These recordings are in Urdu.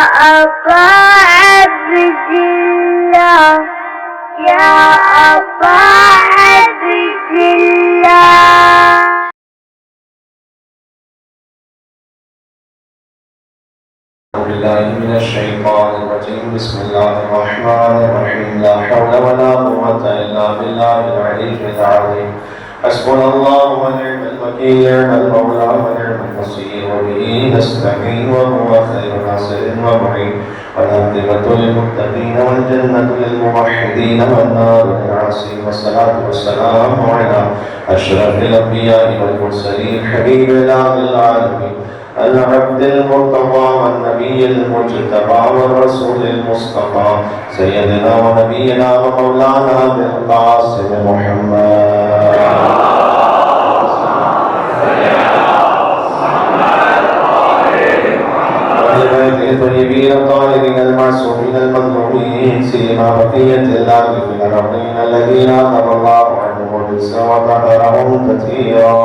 أبا عبد الله يا أبا عبد الله. أعوذ بالله من الشيطان الرجيم. بسم الله الرحمن الرحيم. لا حول ولا قوة إلا بالله العلي العظيم. حسبنا الله ونعم الوكيل، نعم المولى ونعم النصير، وبه نستعين وهو خير ناصر ومعين. والعاقبة للمتقين والجنة للموحدين والنار للعاصين. والصلاة والسلام على أشرف الأنبياء والمرسلين حبيب الله العالمين العبد المرتضى والنبي المجتبى والرسول المصطفى سيدنا ونبينا ومولانا بالقاسم محمد الطيبين الطاهرين المعصومين المظلومين سيما بقية الله في الأرضين الذين أنعم الله عنهم الرزق وطهرهم تطهيرا.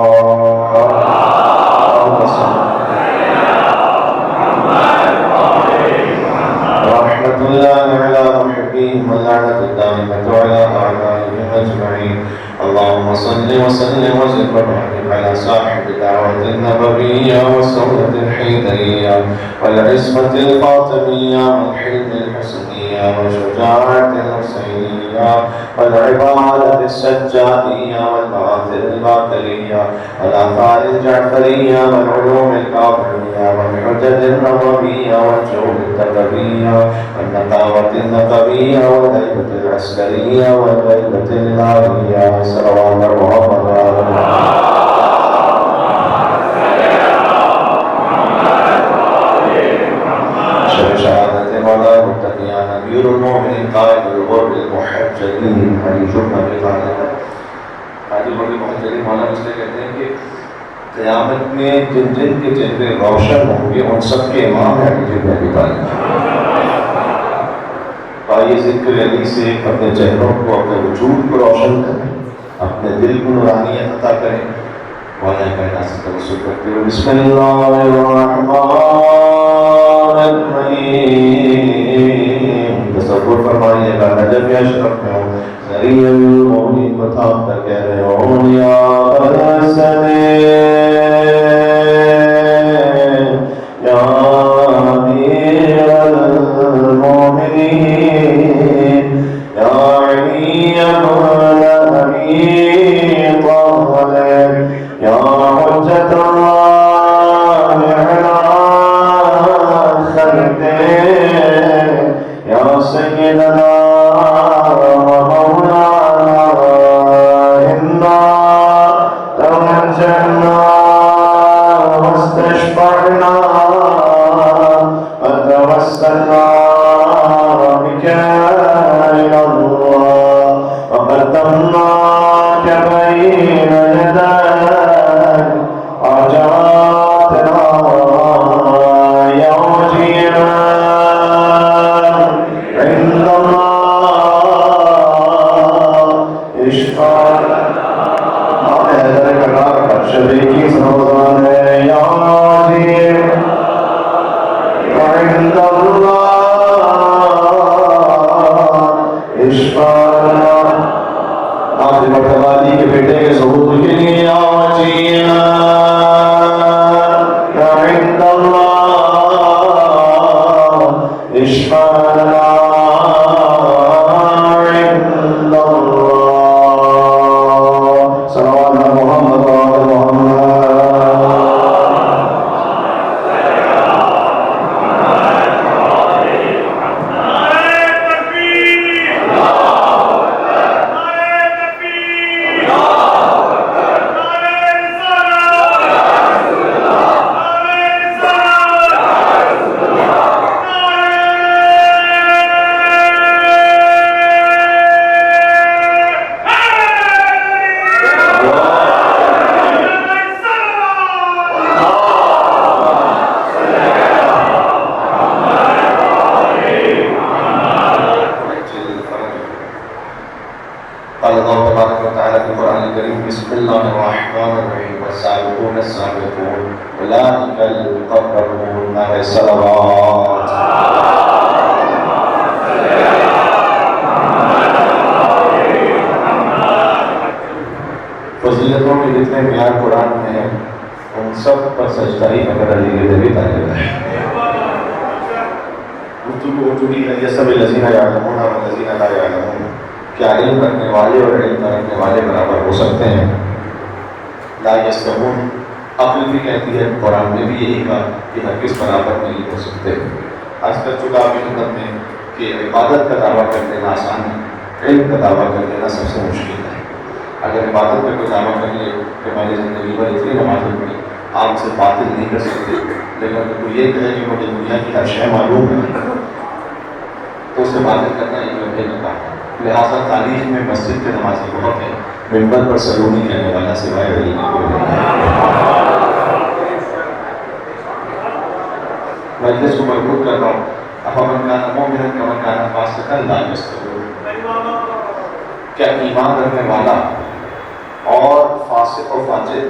رحمة الله على محبين واللعنة الدائمة على أعدائهم أجمعين. اللهم صل وسلم وزد وبارك على صاحب الدعوة النبوية والسنة الحيدرية والعصمة الفاطمية والحلم الحسنية والشجاعة الحسينية والعبادة السجادية والمآثر الباقرية والآثار الجعفرية والعلوم الكافرية والحجج النبوية والجود التقوية والنقاوة النقوية والهيبة العسكرية والهيبة الإلهية. صلوات محمد وعلى شهادة مولا المتقين أمير المؤمنين قائد الغر المحجلين علی جمعہ المحجلین مولا اس لیے کہتے ہیں کہ قیامت میں جن جن کے چہرے روشن ہوں گے ان سب کے امام ہیں علی جمعہ ابی طالب. آئیے ذکر علی سے اپنے چہروں کو اپنے وجود کو روشن کریں، اپنے دل کو نورانیت عطا کریں. مولا کائنات سے توسل کرتے ہوئے بسم اللہ الرحمن الرحیم تصور فرمائیے گا. نجم اشرف میں ہوں ذریع المؤمنین کو تھام کر کہہ رہے ہو یا برسنے یا امیر المؤمنین یا علی ابن ابی طالب یا حجت اللہ علی خلقہ یا سیدنا ومولانا انا توجہنا واستشفعنا وتوسلنا بك إلى الله وقدمناك بين يديك حاجاتنا يا وجيها عند الله اشفع شریکی سنوزان ہے یا وجیہ عند الله اشفع آخر مرتبہ کے بیٹے کے ظہور کے لیے یا وجیہ عند الله اشفع عند الله. صلوات محمد وعلى محمد. سجدہ ہی اگر علی کے نبی طالب ہے گفتگو ہو چکی ہے یسب الذین یعلمون والذین لا یعلمون. کیا علم رکھنے والے اور علم نہ رکھنے والے برابر ہو سکتے ہیں؟ لا یستوون. عقل بھی کہتی ہے، قرآن میں بھی یہی کہا کہ ہرگز برابر نہیں ہو سکتے. آج کل چکا آپ کی خدمت میں کہ عبادت کا دعویٰ کر لینا آسان ہے، علم کا دعویٰ کر لینا سب سے مشکل ہے. اگر عبادت میں کوئی دعویٰ کر لے کہ میں نے زندگی بھر اتنی نمازیں پڑھی، آپ اسے باطل نہیں کر سکتے. لیکن اگر کوئی یہ کہے کہ مجھے دنیا کی ہر شے معلوم ہے تو اسے باطل کرنا ایک لمحے میں کام ہے. لہٰذا تاریخ میں مسجد کے نمازی بہت ہیں، منبر پر سلونی کہنے والا سوائے علی کی کوئی نہیں ہے. مجلس کو مربوط کر رہا ہوں. افمن کان مؤمنا کمن کان فاسقا لا یستوون. کیا ایمان رکھنے والا اور فاسق و فاجر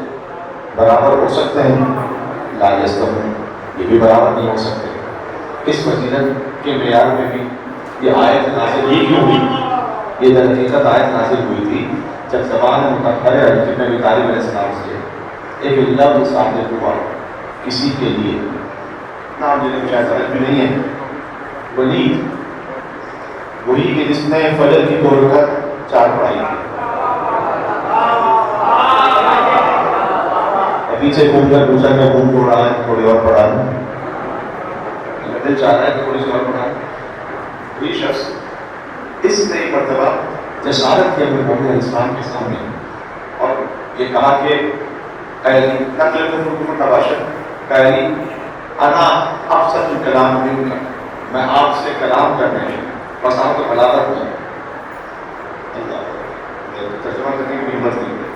برابر ہو سکتے ہیں؟ لا یستوون. یہ بھی برابر نہیں ہو سکتے. اس فضیلت کے معیار میں بھی یہ آیت نازل یہ کیوں ہوئی؟ یہ در حقیقت آیت نازل ہوئی تھی جب زبان مطہر عجیب نبی طالب علیہ السلام سے ایک لفظ صادر ہوا کسی کے لیے، نام لینے میں شاید سمجھ میں نہیں ہے، ولید، وہی کہ جس نے فجر کی 2 رکعت 4 پڑھائی تھی. پیچھے گھوم کر پوچھا کہ گھوم توڑ رہا ہے، تھوڑی اور پڑھا دوں. دل چاہ رہا ہے کہ تھوڑی سی اور پڑھا دوں. وہی شخص اس نئی مرتبہ جسارت کی اپنے مومن انسان کے سامنے اور یہ کہا کہ قیلی نقل حکومت نباشر قیلی انا افصل الکلام منک، میں آپ سے کلام کرنے میں فصاحت و بلاغت میں ترجمہ کرنے کی ہمت نہیں ہے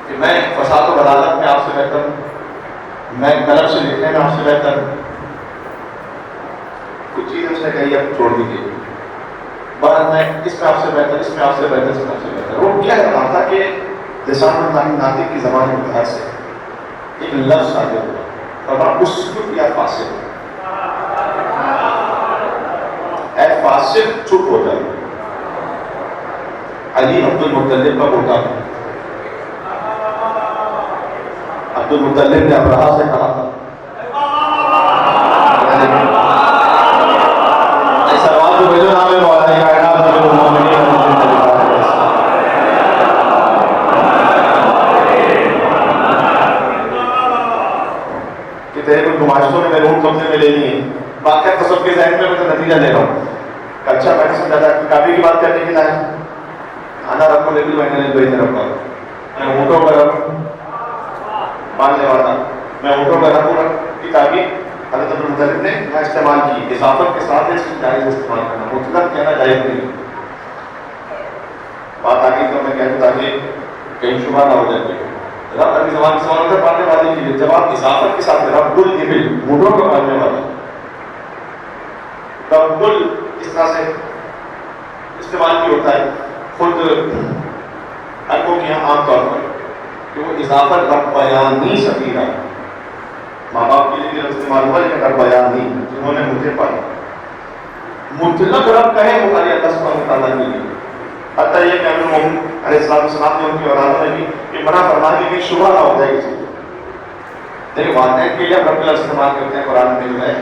کہ میں فصاحت و بلاغت میں آپ سے بہتر ہوں، میں قلم سے لکھنے میں آپ سے بہتر ہوں. کچھ چیز اس نے کہی اب چھوڑ دیجیے، بہرحال میں اس میں آپ سے بہتر، اس میں آپ سے بہتر، اس میں آپ سے بہتر. وہ کیا کہا تھا کہ لسان اللہ ناطق کی زبان متحر سے ایک لفظ صادر ہوا اور اس کو کیا فاسق، اے فاسق چپ ہو جائے. علی عبد المطلب کا بیٹا، عبد المطلب نے ابرہہ سے کہا تھا گماشتوں نے میرے روم قبضے میں لے لی ہیں. واقعہ تصوف کے ذہن میں تو نتیجہ لے رہا ہوں. اچھا میں نے سمجھا تھا کہ کعبے کی بات کرنے کے لیے آنا رکھو لیکن میں نے دو ہی طرف کا میں اونٹوں کا رکھ ماننے والا، میں اونٹوں کا رکھ کی تعبیر حضرت عبد المطلب نے یہاں استعمال کی. اضافت کے ساتھ اس کی جائز استعمال کرنا، مطلق کہنا جائز نہیں. بات آگے تو میں کہتا تاکہ کہیں شبہ نہ ہو جائے. رب عربی زبان سوال کر پڑھنے والے کے لیے جب آپ اضافت کے ساتھ رب الابل اونٹوں کا پڑھنے والا، رب ال اس طرح سے استعمال بھی ہوتا ہے خود عربوں کے یہاں عام طور پر کہ وہ اضافت رب بیانی سبیرہ، ماں باپ کے لیے بھی استعمال ہوا لیکن رب بیانی جنہوں نے مجھے پڑھا. مطلق رب کہے وہ علی اللہ سبحانہ وتعالیٰ کے لیے. حتیٰ یہ کہ امیر مومن علیہ السلام نے ان کی اولاد میں بھی کہ منع فرما دی کہ شبہ نہ ہو جائے کسی کو. لیکن والدین کے لیے رب کا استعمال کرتے ہیں قرآن میں جو ہے،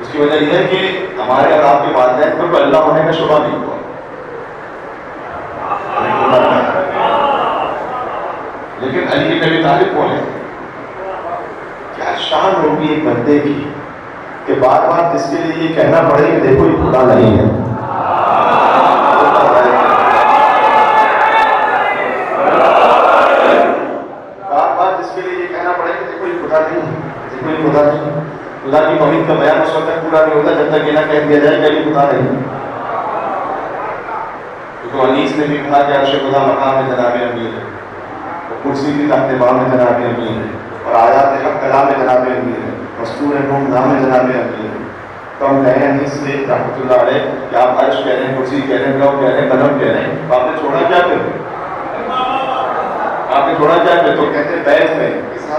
اس کی وجہ یہ ہے کہ ہمارے اور آپ کے والدین پر کوئی اللہ ہونے کا شبہ نہیں ہوا. لیکن علی کے نبی طالب کون ہے؟ کیا شان ہوگی ایک بندے کی کہ بار بار جس کے لیے یہ کہنا پڑے کہ دیکھو یہ خدا نہیں ہے. خدا کی توحید کا بیان اس وقت تک پورا نہیں ہوتا جب تک یہ نہ کہہ دیا جائے کہ علی خدا نہیں. کیونکہ انیس نے بھی کہا کہ عرش خدا مقام میں جناب امیر ہے، کرسی کی تحت بام میں جناب امیر ہے، اور آیات حق کلام میں جناب امیر ہے، مستور نوم نام میں جناب امیر ہے. تو ہم کہیں انیس سے رحمۃ اللہ علیہ کہ آپ عرش کہہ رہے ہیں، کرسی کہہ رہے ہیں، گو کہہ رہے ہیں، قلم کہہ رہے ہیں، آپ نے چھوڑا کیا پھر؟ آپ نے چھوڑا کیا پھر؟ تو کہتے ہیں بیت میں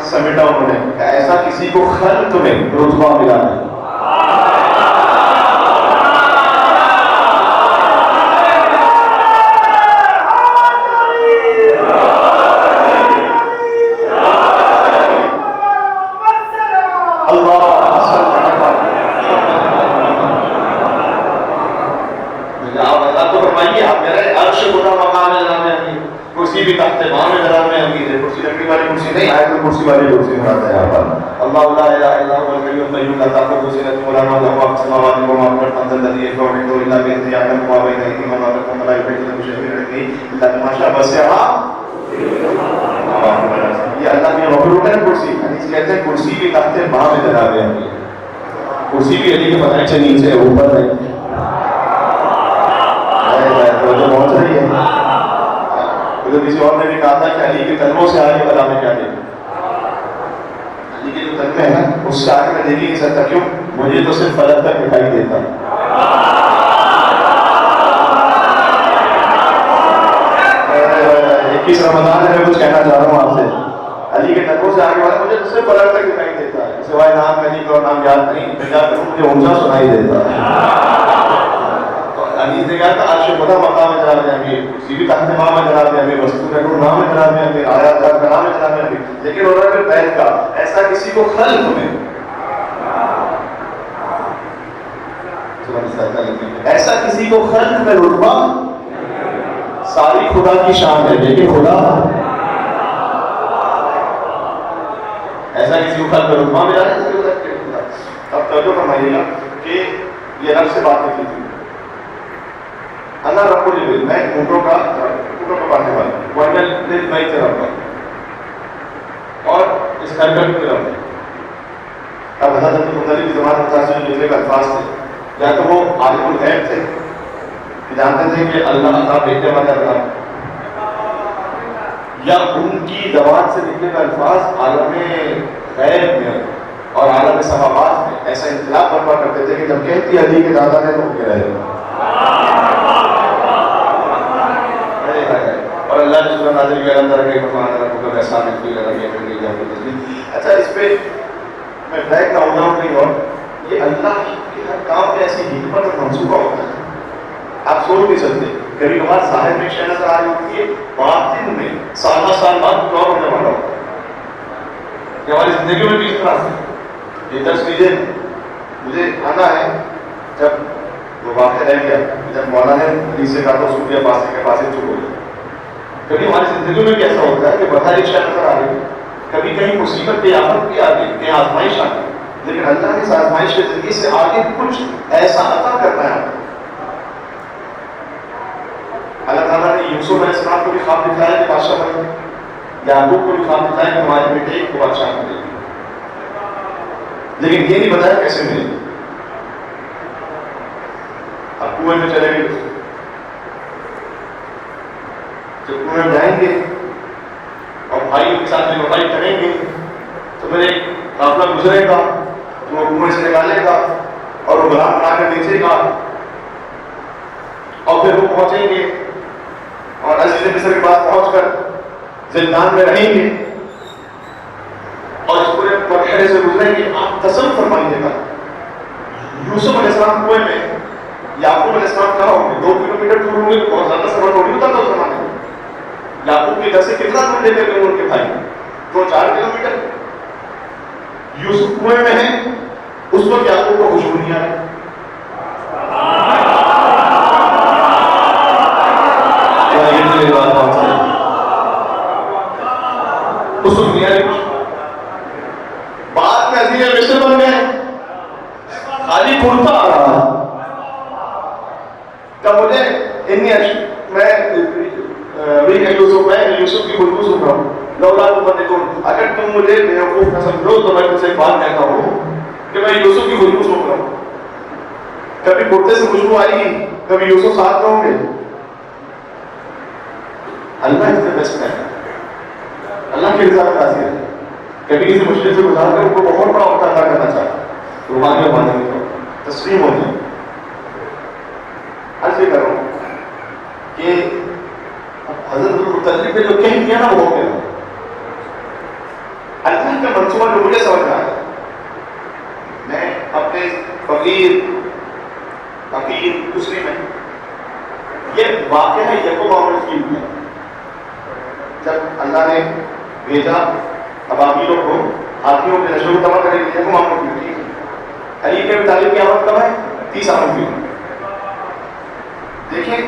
سمیٹا انہوں نے ایسا کسی کو خلق میں رتبہ ملا نہیں. تحت بام جناب میں امیر ہے. کرسی لکڑی والی کرسی نہیں, آیت الکرسی والی کرسی بناتا ہے یہاں پر. اللہ لا الہ الا هو الحی القیوم لا تأخذه سنة ولا نوم له ما في السماوات وما في الأرض من ذا الذي يشفع عنده إلا بإذنه يعلم ما بين أيديهم وما خلفهم ولا يحيطون بشيء من علمه إلا بما شاء وسع. یہ اللہ کی مخلوق ہے کرسی. حدیث کہتے ہیں کرسی بھی تحت بام جناب ہے امیر. کرسی بھی علی کے پتہ سے نیچے اوپر نہیں. پہنچ رہی ہے. تو کسی اور نے بھی کہا تھا کہ علی کے تلووں سے آگے بلا میں کیا دیکھیں. علی کے جو تلوے ہیں نا اس سے آگے میں دیکھ ہی نہیں سکتا. کیوں؟ مجھے تو صرف فلک تک دکھائی دیتا. اکیس رمضان ہے, میں کچھ کہنا چاہ رہا ہوں آپ سے. علی کے تلووں سے آگے والا مجھے تو صرف فلک تک دکھائی دیتا ہے, سوائے نام علی کا اور نام یاد نہیں. پھر جا کر مجھے اونچا سنائی دیتا ہے. حدیث نے کہا کہ عرش خدا مقام جناب امیر, کرسی بھی تحت مقام جناب امیر, وسطوں کا نور نام جناب امیر, آیات کا کلام جناب امیر. لیکن انہوں نے پھر بیت کا ایسا کسی کو خلق میں ایسا کسی کو خلق میں رتبہ, ساری خدا کی شان ہے لیکن خدا ایسا کسی کو خلق میں رتبہ ملا ہے. اب توجہ فرمائیے گا کہ یہ رب سے بات کی تھی. اللہ رب العالمین, میں اونٹوں کا بانٹنے والا ہوں, میں رب اور اس گھر کا بھی رب. اب حضرت مختلف کی زبان متاثر لکھنے کا الفاظ تھے, یا تو وہ عالم الغیب تھے کہ جانتے تھے کہ اللہ عذاب بھیجنے والا اللہ, یا ان کی زبان سے لکھنے کا الفاظ عالم غیب میں اور عالم سماوات میں ایسا انقلاب برپا کرتے تھے کہ جب کہتی علی کے دادا نے تو کہہ رہے. اور اللہ نے سورہ نازل کیا اندر کے فرمان رب کو ایسا نہیں کیا رب یہ کر دیا تو تسلیم. اچھا اس پہ میں بیک نہ ہو جاؤں کہیں اور. یہ اللہ کے ہر کام میں ایسی حکمت اور منصوبہ ہوتا ہے, آپ سوچ نہیں سکتے. کبھی کبھار ظاہر میں شے نظر آ رہی ہوتی ہے, باطن میں سال بعد کچھ اور ہونے والا ہوتا ہے. کہ ہماری زندگی میں بھی اس طرح سے یہ درس لیجیے. مجھے آنا ہے جب وہ واقعہ رہ گیا, جب مولانا نے حدیث سے کہا تو اس کو دیا پاس کے پاس چپ ہو گیا. کبھی ہماری زندگی میں بھی ایسا ہوتا ہے کہ بظاہر ایک شے نظر آ رہی ہے, کبھی کہیں مصیبت کی آفت بھی آ گئی, کہیں آزمائش آ گئی, لیکن اللہ نے اس آزمائش کے ذریعے سے آگے کچھ ایسا عطا کرنا ہے. اللہ تعالیٰ نے یوسف علیہ السلام کو بھی خواب دکھایا کہ بادشاہ بنے, یعقوب کو بھی خواب دکھایا کہ ہمارے بیٹے کو بادشاہ بنے, لیکن یہ نہیں بتایا کیسے ملے. اب کنویں میں چلے گئے, جب کنویں میں جائیں گے اور بھائی کے ساتھ لڑائی کریں گے تو پھر ایک قافلہ گزرے گا تو وہ کنویں سے نکالے گا اور وہ غلام بنا کر بیچے گا, اور پھر وہ پہنچیں گے اور عزیز مصر کے پاس پہنچ کر زندان میں رہیں گے اور اس پورے مرحلے سے گزریں گے. آپ تصور فرمائیے گا, یوسف علیہ السلام کنویں میں, یعقوب علیہ السلام کہاں ہوں گے؟ 2 کلومیٹر دور ہوں گے, بہت زیادہ سفر تھوڑی ہوتا تھا اس زمانے میں. یعقوب کے گھر سے کتنا دور لے کر گئے ان کے بھائی؟ 2-4 کلومیٹر. یوسف کنویں میں ہے, اس وقت یعقوب کو خوشبو نہیں آ رہی. اس وقت نہیں آ رہی. بعد میں عزیز مصر بن گئے, خالی کرتا آ رہا. جب مجھے میں یوسف کی خوشبو سن رہا ہوں, لولا تمنون, اگر تم مجھے بیوقوف نہ سمجھو تو میں تم سے ایک بات کہتا ہوں کہ میں یوسف کی خوشبو سن رہا ہوں. کبھی کرتے سے خوشبو آئے گی, کبھی یوسف ساتھ میں ہوں گے. اللہ اس سے بیسٹ ہے, اللہ کی رضا میں راضی ہے. کبھی کسی مشکل سے گزار کر ان کو بہت بڑا وقت ادا کرنا چاہتا, قربانی اور ماننے کو تسلیم ہو جائے. عرض یہ کر رہا ہوں کہ حضرت المطلب نے جو کہہ دیا نا وہ ہو گیا. اللہ کا منصوبہ جو مجھے سمجھ میں آیا, میں اپنے فقیر دوسری میں یہ واقعہ ہے یکم عمل کی میں, جب اللہ نے بھیجا ابابیلوں کو ہاتھیوں کے نشو تباہ کرنے کے لیے یکم عمل کی تھی. علی کے طالب کی آمد کب ہے؟ 30 عمل کی. دیکھیں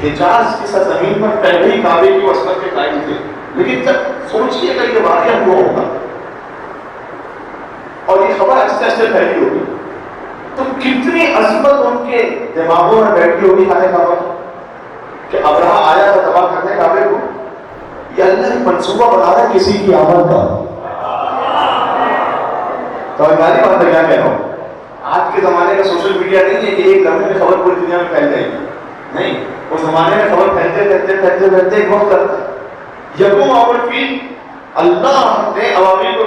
حجاز کی سرزمین پر پہلے ہی کعبے کی وسعت کے قائم تھے، لیکن جب سوچیے کہ یہ واقعہ ہوا ہوگا اور یہ خبر آہستہ آہستہ پھیلی ہوگی تو کتنی عظمت ان کے دماغوں میں بیٹھی ہوگی خانہ کعبہ کہ ابرہہ آیا تھا تباہ کرنے کعبے کو، یہ اللہ نے منصوبہ بنا رہا ہے کسی کی آمد کا۔ تو ہماری بات میں کیا کہہ رہا ہوں، آج کے زمانے کا سوشل میڈیا نہیں ہے کہ ایک لمحے میں خبر پوری دنیا میں پھیل جائے گی، نہیں، اس زمانے میں خبر پھیلتے ایک وقت لگتا ہے۔ یقوم اول فیل، اللہ نے عوامی کو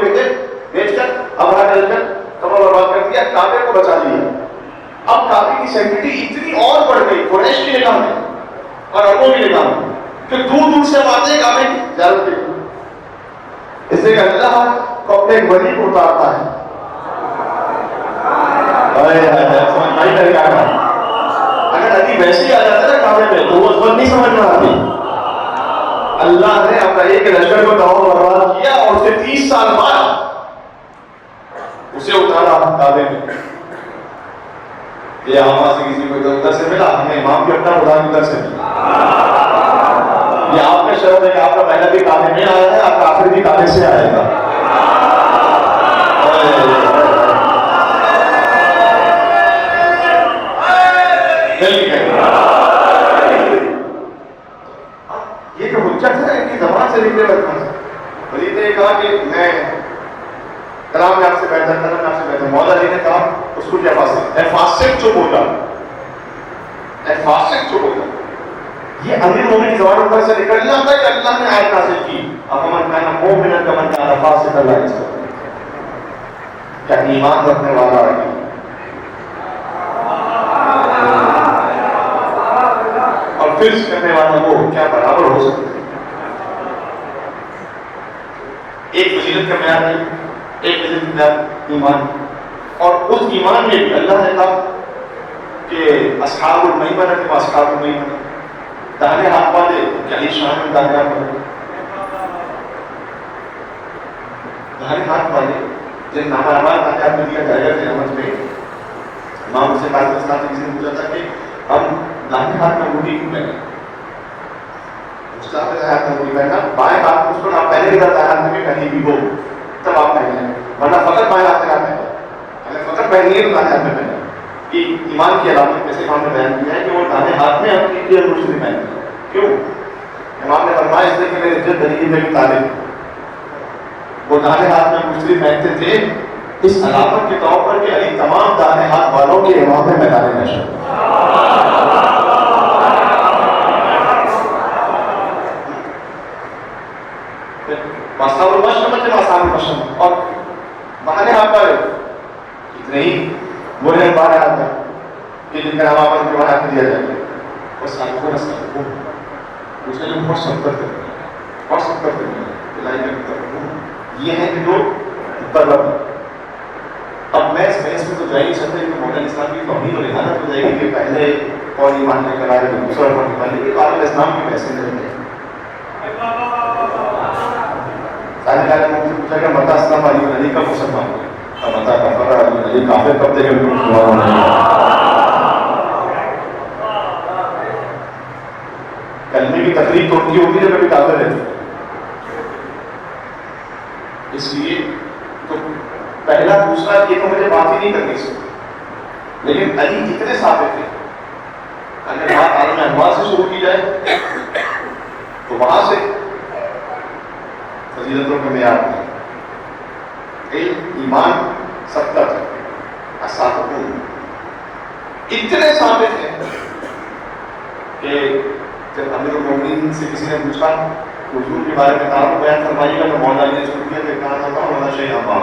بیچ کر ابرہہ ڈل کر کعبہ برباد کر دیا، کعبے کو بچا لیا۔ اب کعبے کی سیکورٹی اتنی اور بڑھ گئی قریش کی نگاہ میں اور عربوں کی نگاہ میں کہ دور دور سے آتے ہیں کعبے کی زیارت کے لیے، اس لیے کہ اللہ کو اپنے ایک ولی کو اتارتا ہے۔ اگر ابھی ویسے ہی آ جاتا ہے کعبے پہ تو وہ اس وقت نہیں سمجھ میں آتی۔ اللہ نے اپنا ایک لشکر کو تباہ و برباد کیا اور اس کے 30 سال بعد اسے اتارا کعبے میں۔ یہ وہاں سے کسی کو ادھر سے ملا، ہمیں امام بھی اپنا خدا ادھر سے ملا۔ یہ آپ کا شرط ہے کہ آپ کا پہلا بھی کعبے میں آیا ہے، آپ کا آخر بھی کعبے سے آئے گا۔ یہ جو حجت ہے ان کی زبان سے نکلے بچپن سے، ولید نے کہا کہ میں کلام میں آپ سے بہتر، کلام میں آپ سے بہتر۔ مولا علی نے کہا اس کو کیا فاسق، اے فاسق جو بولا، اے فاسق جو بولا، یہ امیر مومن کی زبان پر سے نکلنا تھا کہ اللہ نے آیت نازل کی افمن کان مؤمنا کمن کان فاسقا لا یستوون، کیا ایمان رکھنے والا ہے اور فسق کرنے والا وہ کیا برابر ہو سکتے ہیں؟ ایک فضیلت کا معیار ہے، ایک فضیلت کا معیار ایمان، اور اس ایمان میں بھی اللہ نے کہا کہ اصحاب المیمنہ کے پاس اصحاب المیمنہ، داہنے ہاتھ والے کیا یہ شان میں داہنے ہاتھ والے، داہنے ہاتھ والے جن نامہربان داہنے ہاتھ میں دیا جائے گا قیامت میں۔ امام حسین قاسم اسلام نے کسی نے پوچھا تھا کہ ہم داہنے ہاتھ میں انگوٹھی کیوں پہنے؟ اسلام نے ہاتھ میں انگوٹھی پہنا، بائیں ہاتھ میں اس کو آپ پہلے بھی داہنے ہاتھ میں بھی پہنی بھی ہو تب آپ پہنے، ورنہ فقط بائیں ہاتھ میں پہنے، اگر فقط پہنی ہے تو داہنے ہاتھ میں پہنے۔ کہ ایمان کی علامت میں سے امام نے بیان کیا ہے کہ وہ داہنے ہاتھ میں اپنی کلیئر انگوٹھی پہنتے ہیں۔ کیوں؟ امام نے فرمایا اس لیے کہ میرے عزت دلیل میں بھی طالب وہ داہنے ہاتھ میں انگوٹھی پہنتے تھے اس علامت کے طور پر کہ علی تمام داہنے ہاتھ والوں کے امام میں میدان محشر۔ مصحف المشرق میں مصحف المشرق اور بہانے ہاتھ والے اتنے ہی وہ ہیں بارے ہاتھ میں کہ جن کا نام آپ کے ہاتھ میں دیا جائے گا اور سالکوں کو اس نے بہت سبقت کرتے ہیں، بہت سبقت کرتے ہیں الہی کے طرف یہ ہے کہ جو طلب۔ اب میں اس بحث میں تو جا ہی نہیں سکتا کہ مولانا اسلام کی توہین اور اہانت ہو جائے گی کہ پہلے اور ایمان لے کر آئے تو دوسرا اور ایمان لے کے عالم اسلام کی بحثیں نہیں ہیں۔ سارے کہا کہ مجھے پوچھا کہ متا اسلام علی علی کا مسلمان ہوئے اب متا کفر علی علی کافر کب تک مسلمان ہونے کلمے کی تقریب تو ان کی ہوتی ہے جب کبھی کافر رہتی ہے۔ اس لیے تو پہلا دوسرا یہ تو مجھے بات ہی نہیں کرنی سی، لیکن علی اتنے ثابت تھے اگر بات عالم انوار سے شروع کی جائے تو وہاں سے فضیلتوں کا معیار علم ایمان سبقت اساتذہ اتنے ثابت ہیں کہ جب امیر المومنین سے کسی نے پوچھا حضور کے بارے میں تعارف بیان فرمائیے گا تو مولا علی نے شروع کیا کہ کہا تھا مولا شیخ ابا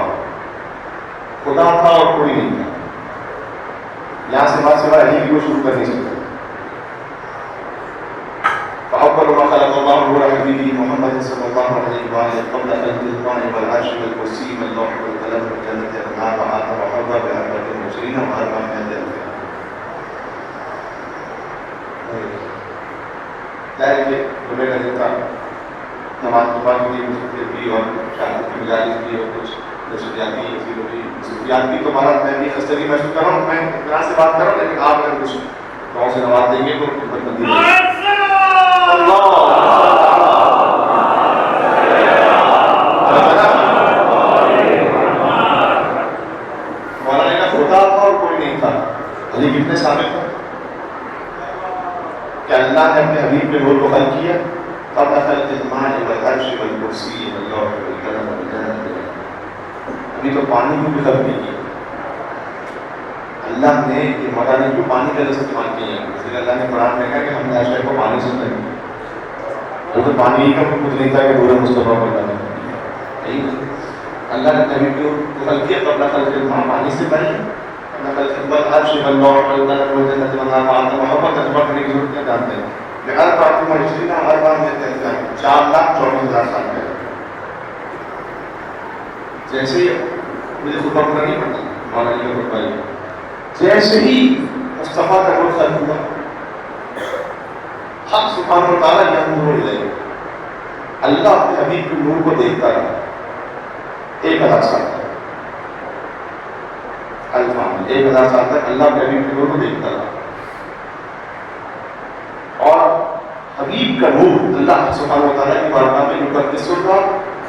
خدا تھا اور کوئی نہیں تھا، یہاں سے بات سوائے علی کی کو شروع کر نہیں سکتا۔ فأول ما خلق الله نور حبيبه محمد صلى الله عليه وآله قبل خلق الكون والعرش والكرسي واللوح والقلم والجنة والنار وآدم وحواء بأربعة وعشرين وأربعمائة ألف ظاہر ہے کہ بڑے کا دیتا نماز کے بعد بھی اور شہادت کی گزارش بھی اور کچھ صوفیات بھی تو ہمارا میں بھی خستگی محسوس کر رہا ہوں، میں اطلاع سے بات کر رہا ہوں، لیکن آپ اگر کچھ گاؤں سے نماز دیں گے تو خدمت بندی مولانا کا خدا تھا اور کوئی نہیں تھا. علی کتنے ثابت تھا کہ اللہ نے اپنے حبیب کے نور کو خلق کیا. ابھی تو پانی کو بھی خلق نہیں کیا اللہ نے. یہ مولانا نے کیوں پانی کا لفظ استعمال کیا ہے؟ اس لیے اللہ نے قرآن میں کہا کہ ہم نے عائشہ کو پانی سے نہیں. وہ تو پانی کا کچھ نہیں تھا کہ پورے مصطفیٰ کو بتانا. اللہ نے نبی کو خلق کیا تو اللہ خلق کیا پانی سے پہلے. اللہ خلق کے بعد ہر شیء اللہ اور اللہ نے بولتے ہیں جب اللہ محبت تجربہ کرنے کی ضرورت نہیں جانتے ہیں. ہر بات میں ہسٹری کا ہر بات میں 4,24,000 سال پہلے. جیسے ہی مجھے خطبہ پورا نہیں پڑتا مولانا کا خطبہ ہی جیسے ہی مصطفیٰ کا نور خلق ہوا حق سبحانہ و تعالیٰ ینظر الیہ اللہ اپنے حبیب کے نور کو دیکھتا رہا 1,000 سال تک. الفام 1,000 سال تک اللہ اپنے حبیب کے نور کو دیکھتا رہا. اور حبیب کا نور اللہ سبحانہ و تعالیٰ کی بارگاہ میں مقدس ہوتا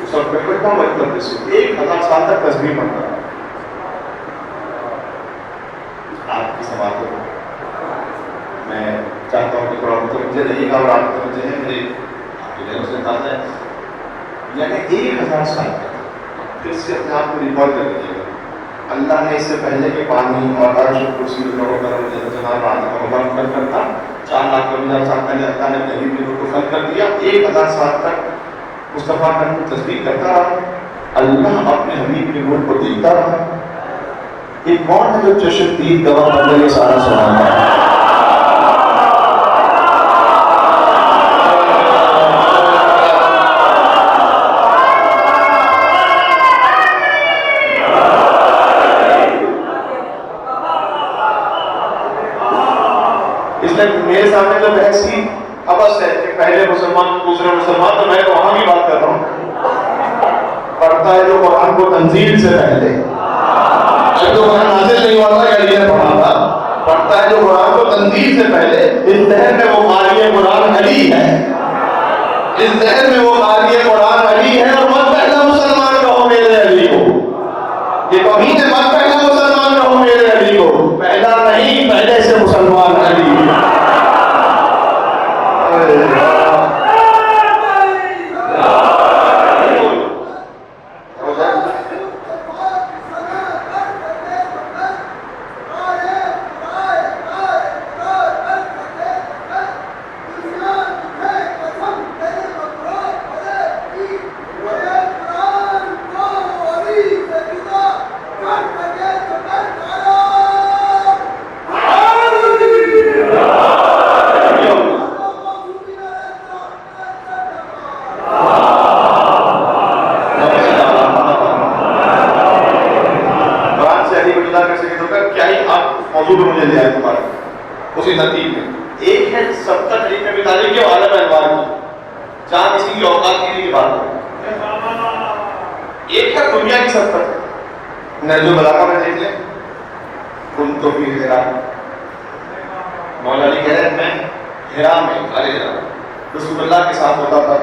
اس وقت پہ پڑھتا وہ مقدس ہوتا 1,000 سال تک تسبیح پڑھتا رہا. آپ کی سوال کو میں چاہتا ہوں کہ تھوڑا متوجہ رہیے گا اور آپ متوجہ ہیں میرے آپ سے تازہ ہے. یعنی 1,000 سال تک پھر سے اپنے آپ کو ریکال کر لیجیے گا. اللہ نے اس سے پہلے کہ پانی اور عرش اور کرسی اور کرم جناب آدم کو بند کر کرتا 4,24,000 سال پہلے اللہ نے اپنے حبیب کے نور کو خلق کر دیا. 1,000 سال تک مصطفیٰ کا نور تصدیق کرتا رہا. اللہ اپنے حبیب کے نور کو دیکھتا رہا. یہ کون ہے جو چشم دید گواہ بن گئے سارا سناتا ہے؟ اس لیے میرے سامنے جو بحث کی ابس ہے کہ پہلے مسلمان دوسرے مسلمان تو میں تو وہاں بھی بات کر رہا ہوں. پڑھتا ہے جو قرآن کو تنزیل سے پہلے جب تو قرآن نازل نہیں ہوا تھا علی نے پڑھا تھا. پڑھتا ہے جو قرآن کو تنزیل سے پہلے اس ذہن میں وہ قاری قرآن علی ہے. اس ذہن میں وہ قاری قرآن علی ہے. اور مت پہلا مسلمان کہو میرے علی کو. یہ کبھی نے مت پہلا مسلمان کہو میرے علی کو. پہلا نہیں پہلے سے مسلمان علی. اسی ترتیب میں ایک ہے سبقت علی بن ابی طالب کے عالم انوار کی جہاں کسی کی اوقات کی نہیں بات ہے. ایک ہے دنیا کی سبقت نہج البلاغہ میں دیکھ لیں کن تو بھی حرا مولا علی کہہ رہے ہیں میں حرا میں غار حرا رسول اللہ کے ساتھ ہوتا تھا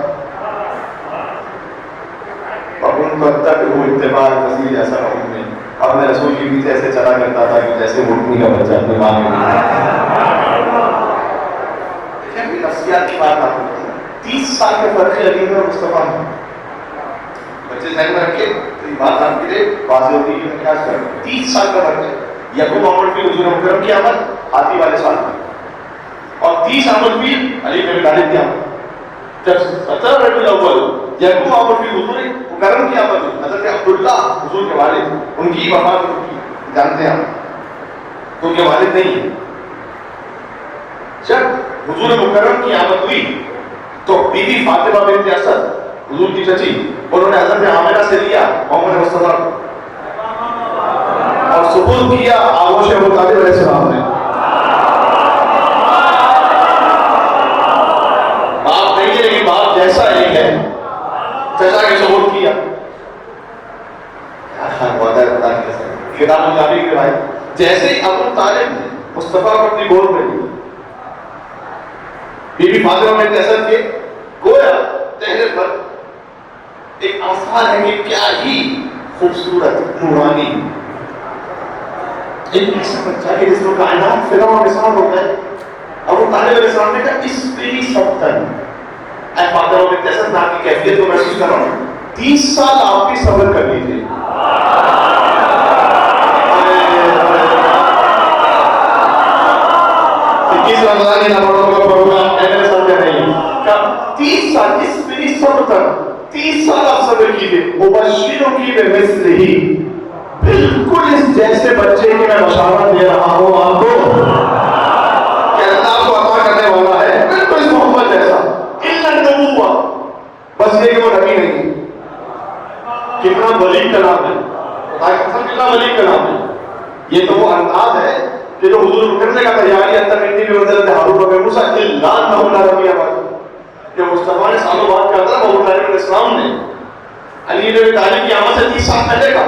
اور ان کو تک وہ اتباع وزیر ایسا رہوں میں اور میں رسول کے پیچھے ایسے چلا کرتا تھا کہ جیسے اٹھنی کا بچہ اپنے ماں میں. نفسیات کی بات آپ کو 30 سال کے فرق ہے علی میں اور مصطفیٰ میں. بچے ذہن میں رکھے تو یہ بات آپ کے لیے واضح ہوتی ہے کہ میں کیا کر رہا ہوں. 30 سال کا فرق ہے. یعقوب عمر فی حضور مکرم کی آمد ہاتھی والے سال میں اور 30 عمر فی علی بن ابی طالب کی آمد. جب 17 ربیع الاول یعقوب عمر فی حضور مکرم کی آمد ہوئی حضرت عبداللہ حضور کے والد ان کی وفات ہوئی جانتے ہیں آپ تو ان کے والد نہیں ہیں. جب حضور مکرم کی آمد ہوئی تو بی بی فاطمہ بنت اسد حضور کی چچی انہوں نے حضرت عامرہ سے لیا محمد مصطفیٰ اور سپرد کیا آغوش ابو طالب علیہ السلام نے. باپ نہیں ہے لیکن باپ جیسا ایک ہے چچا کے سپرد کیا. کتاب الجابر کے بھائی جیسے ہی ابو طالب نے مصطفیٰ کو اپنی گود میں لی بی بی فاطمہ بنت اسد کے گویا چہرے پر ایک آثار ہے کہ کیا ہی خوبصورت نورانی ایک ایسا بچہ کہ جس کو کائنات فرعون کے ساتھ ہو گئے. ابو طالب علیہ السلام نے کہا اس پری سبتن اے فاطمہ بنت اسد نام کی کیفیت کو محسوس کر رہا ہوں 30 سال آپ بھی صبر کر لیجیے. 30 سال اس پری سبتن 30 سال آپ صبر کیجیے. مبشروں کی بمثل ہی بالکل اس جیسے بچے کی میں بشارت دے رہا ہوں آپ کو کہ اللہ کو عطا کرنے والا ہے بالکل اس محمد جیسا. الا النبوہ بس یہ کہ وہ نبی نہیں. کتنا بلیغ کلام ہے, کتنا بلیغ کلام ہے. یہ تو وہ انداز ہے کہ جو حضور کرنے کا تیاری اندر کرنے کی وجہ ہارون و موسیٰ اللہ نہ نبی آباد کہ مصطفیٰ نے سالوں بعد کہا تھا ابو طالب علیہ السلام نے علی بن ابی طالب کی آمد سے 30 سال پہلے کا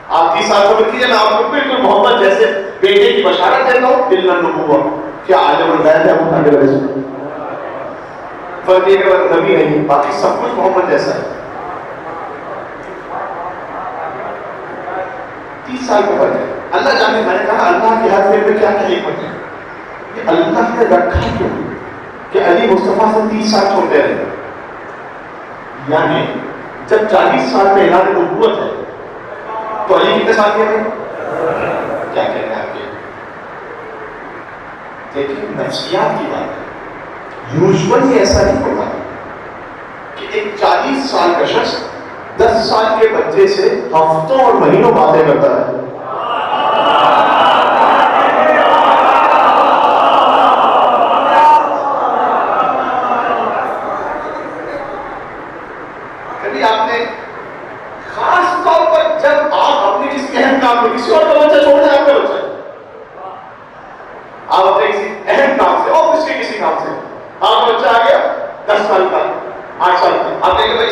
آپ 30 سال صبر کیجیے. میں آپ کو بالکل محمد جیسے بیٹے کی بشارت دیتا ہوں. الا النبوہ کیا عالم الغیب ہے ابو طالب علیہ السلام. فرق یہ کہ وہ نبی نہیں, باقی سب کچھ محمد جیسا ہے. 30 سال کا فرق ہے. اللہ جانے, میں نے کہا اللہ کے ہاتھ میں کیا حکمت ہے کہ اللہ نے رکھا کیوں کہ علی مصطفیٰ سے 30 سال چھوٹے رہے. یعنی جب 40 سال میں اعلان نبوت ہے تو علی کتنے سال کے ہیں؟ کیا کہہ رہے ہیں آپ کے؟ دیکھیں نفسیات کی بات ہے. یوزولی ایسا نہیں ہوتا کہ ایک 40 سال کا شخص 10 سال کے بچے سے ہفتوں اور مہینوں باتیں کرتا ہے. کبھی آپ نے خاص طور پر جب آپ اپنے کسی اہم کام میں کسی اور کا بچہ چھوڑ دیں, آپ کا بچہ آپ اپنے کسی اہم کام سے آفس کے کسی کام سے آپ کا بچہ آ گیا 10 سال کا 8 سال کا, آپ نے کہا بھائی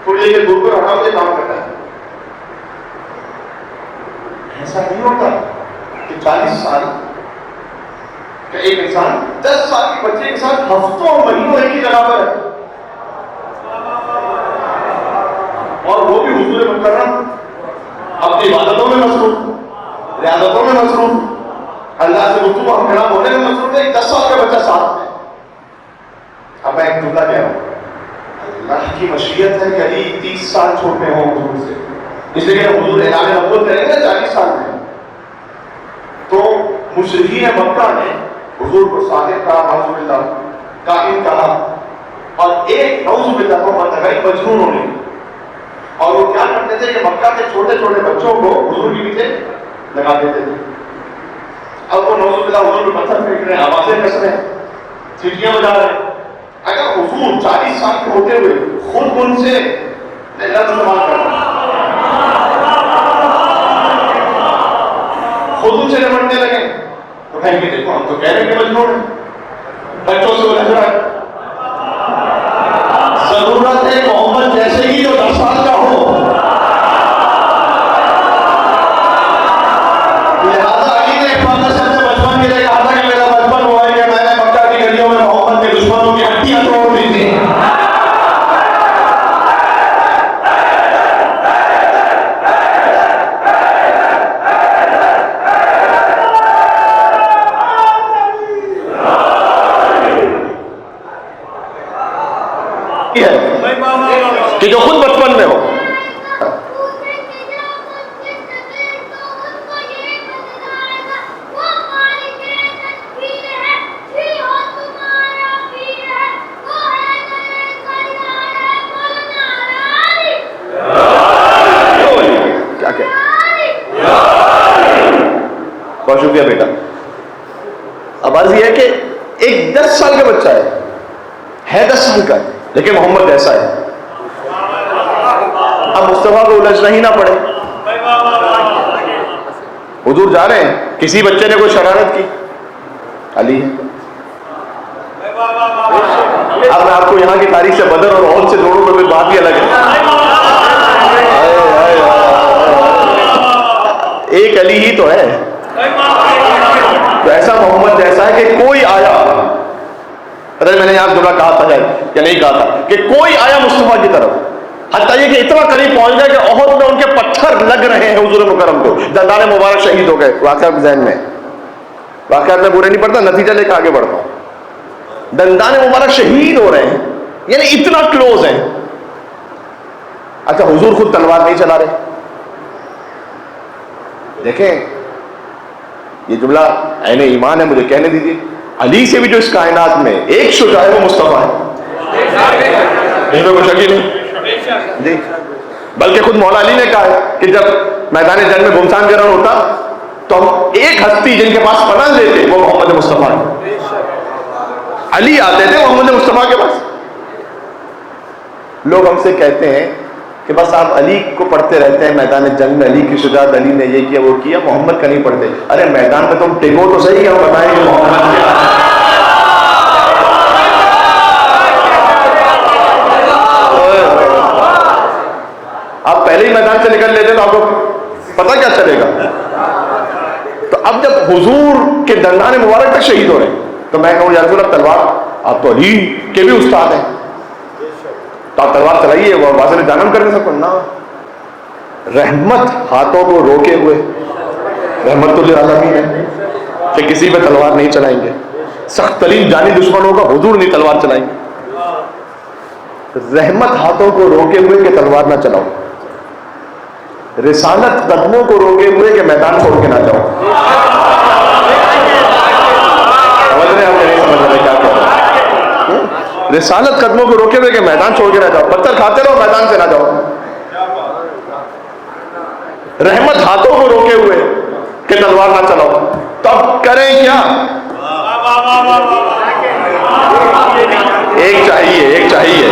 تھوڑی دیر دور پر ہٹاؤ, یہ کام کرتا ہے. ایسا نہیں ہوتا کہ 40 سال کہ ایک انسان 10 سال کے بچے کے ساتھ ہفتوں اور مہینوں ایک ہی جگہ پر ہے, اور وہ بھی حضور مکرم اپنی عبادتوں میں مصروف, ریاضتوں میں مصروف, اللہ سے گفتگو ہم کلام ہونے میں مصروف ہے. 10 سال کا بچہ ساتھ میں. اب میں ایک جملہ کہہ رہا ہوں, اللہ کی مشیت ہے کہ علی 30 سال چھوٹے ہوں حضور سے, اس لیے کہ حضور اعلان نبوت کریں گے 40 سال میں. تو مشرکین مکہ نے حضور کو صادق کہا, نعوذ باللہ کاہن کہا, اور ایک نعوذ باللہ کو منتقل مجنون ہونے. اور وہ کیا کرتے تھے کہ مکہ کے چھوٹے چھوٹے بچوں کو حضور کے پیچھے لگا دیتے تھے. اب وہ نعوذ باللہ حضور پہ پتھر پھینک رہے ہیں, آوازیں کس رہے ہیں, سیٹیاں بجا رہے ہیں. اگر حضور 40 سال کے ہوتے ہوئے خود ان سے لفظ استعمال کرتے, خود ان سے نمٹنے لگے تو کہیں گے دیکھو ہم تو کہہ رہے ہیں کہ مجنون ہے, بچوں سے وہ لگ رہا ہے. ضرورت ہے محمد جیسے ہی جو 10 سال کا ہو. لہٰذا علی نے اپنے بچپن کے لیے کہا تھا کہ میرا بچپن ہوا ہے کہ میں نے مکہ کی گلیوں میں محمد کے دشمنوں کی ہڈیاں توڑ دی تھی. کہ جو خود بچپن میں ہو. کیا کہ بہت شکریہ بیٹا. اب عرض یہ ہے کہ ایک 10 سال کا بچہ ہے 10 سال کا, لیکن محمد ایسا ہے. اب مصطفیٰ کو الجھنا ہی نہ پڑے. حضور جا رہے ہیں, کسی بچے نے کوئی شرارت کی, علی ہے. اب میں آپ کو یہاں کی تاریخ سے بدر اور احد سے جوڑوں میں بات ہی الگ ہے. ایک علی ہی تو ہے. تو ایسا محمد جیسا ہے کہ کوئی آیا پتہ نہیں میں نے یہاں جملہ کہا تھا یا نہیں کہا تھا کہ کوئی آیا مصطفیٰ کی طرف، حتیٰ یہ کہ اتنا قریب پہنچ گئے کہ احد میں ان کے پتھر لگ رہے ہیں حضور مکرم کو، دندان مبارک شہید ہو گئے. واقعات ذہن میں، واقعات میں برے نہیں پڑتا، نتیجہ لے کے آگے بڑھتا ہوں. دندان مبارک شہید ہو رہے ہیں، یعنی اتنا کلوز ہیں. اچھا حضور خود تلوار نہیں چلا رہے. دیکھیں یہ جملہ عین ایمان ہے، مجھے کہنے دیجیے، علی سے بھی جو اس کائنات میں ایک شجاع ہے وہ مصطفیٰ ہے، اس میں کچھ شک نہیں جی. بلکہ خود مولا علی نے کہا ہے کہ جب میدان جنگ میں گمسان گرن ہوتا تو ہم ایک ہستی جن کے پاس پناہ لیتے وہ محمد مصطفیٰ ہے. علی آتے تھے محمد مصطفیٰ کے پاس. لوگ ہم سے کہتے ہیں کہ بس آپ علی کو پڑھتے رہتے ہیں، میدان جنگ میں علی کی شجاعت، علی نے یہ کیا وہ کیا، محمد کا نہیں پڑھتے. ارے میدان میں تم ٹگو تو صحیح، ہم بتائیں کہ محمد کیا. آپ پہلے ہی میدان سے نکل لیتے تو آپ کو پتہ کیا چلے گا. تو اب جب حضور کے دندان مبارک تک شہید ہو رہے ہیں تو میں کہوں یا رسول اللہ تلوار، آپ تو علی کے بھی استاد ہیں تو آپ تلوار چلائیے، وہ واضح جانم کرنے سب نہ. رحمت ہاتھوں کو روکے ہوئے رحمت للعالمین ہے کہ کسی پہ تلوار نہیں چلائیں گے. سخت ترین جانی دشمنوں کا حضور نہیں تلوار چلائیں گے. رحمت ہاتھوں کو روکے ہوئے کہ تلوار نہ چلاؤ، رسالت قدموں کو روکے ہوئے کہ میدان چھوڑ کے نہ جاؤ. سمجھ رہے ہیں؟ نہیں سمجھ رہے کیا کہہ رہے ہیں؟ رسالت قدموں کو روکے ہوئے کہ میدان چھوڑ کے نہ جاؤ. پتھر کھاتے رہو، میدان سے نہ جاؤ. رحمت ہاتھوں کو روکے ہوئے کہ تلوار نہ چلاؤ. تو اب کریں کیا؟ ایک چاہیے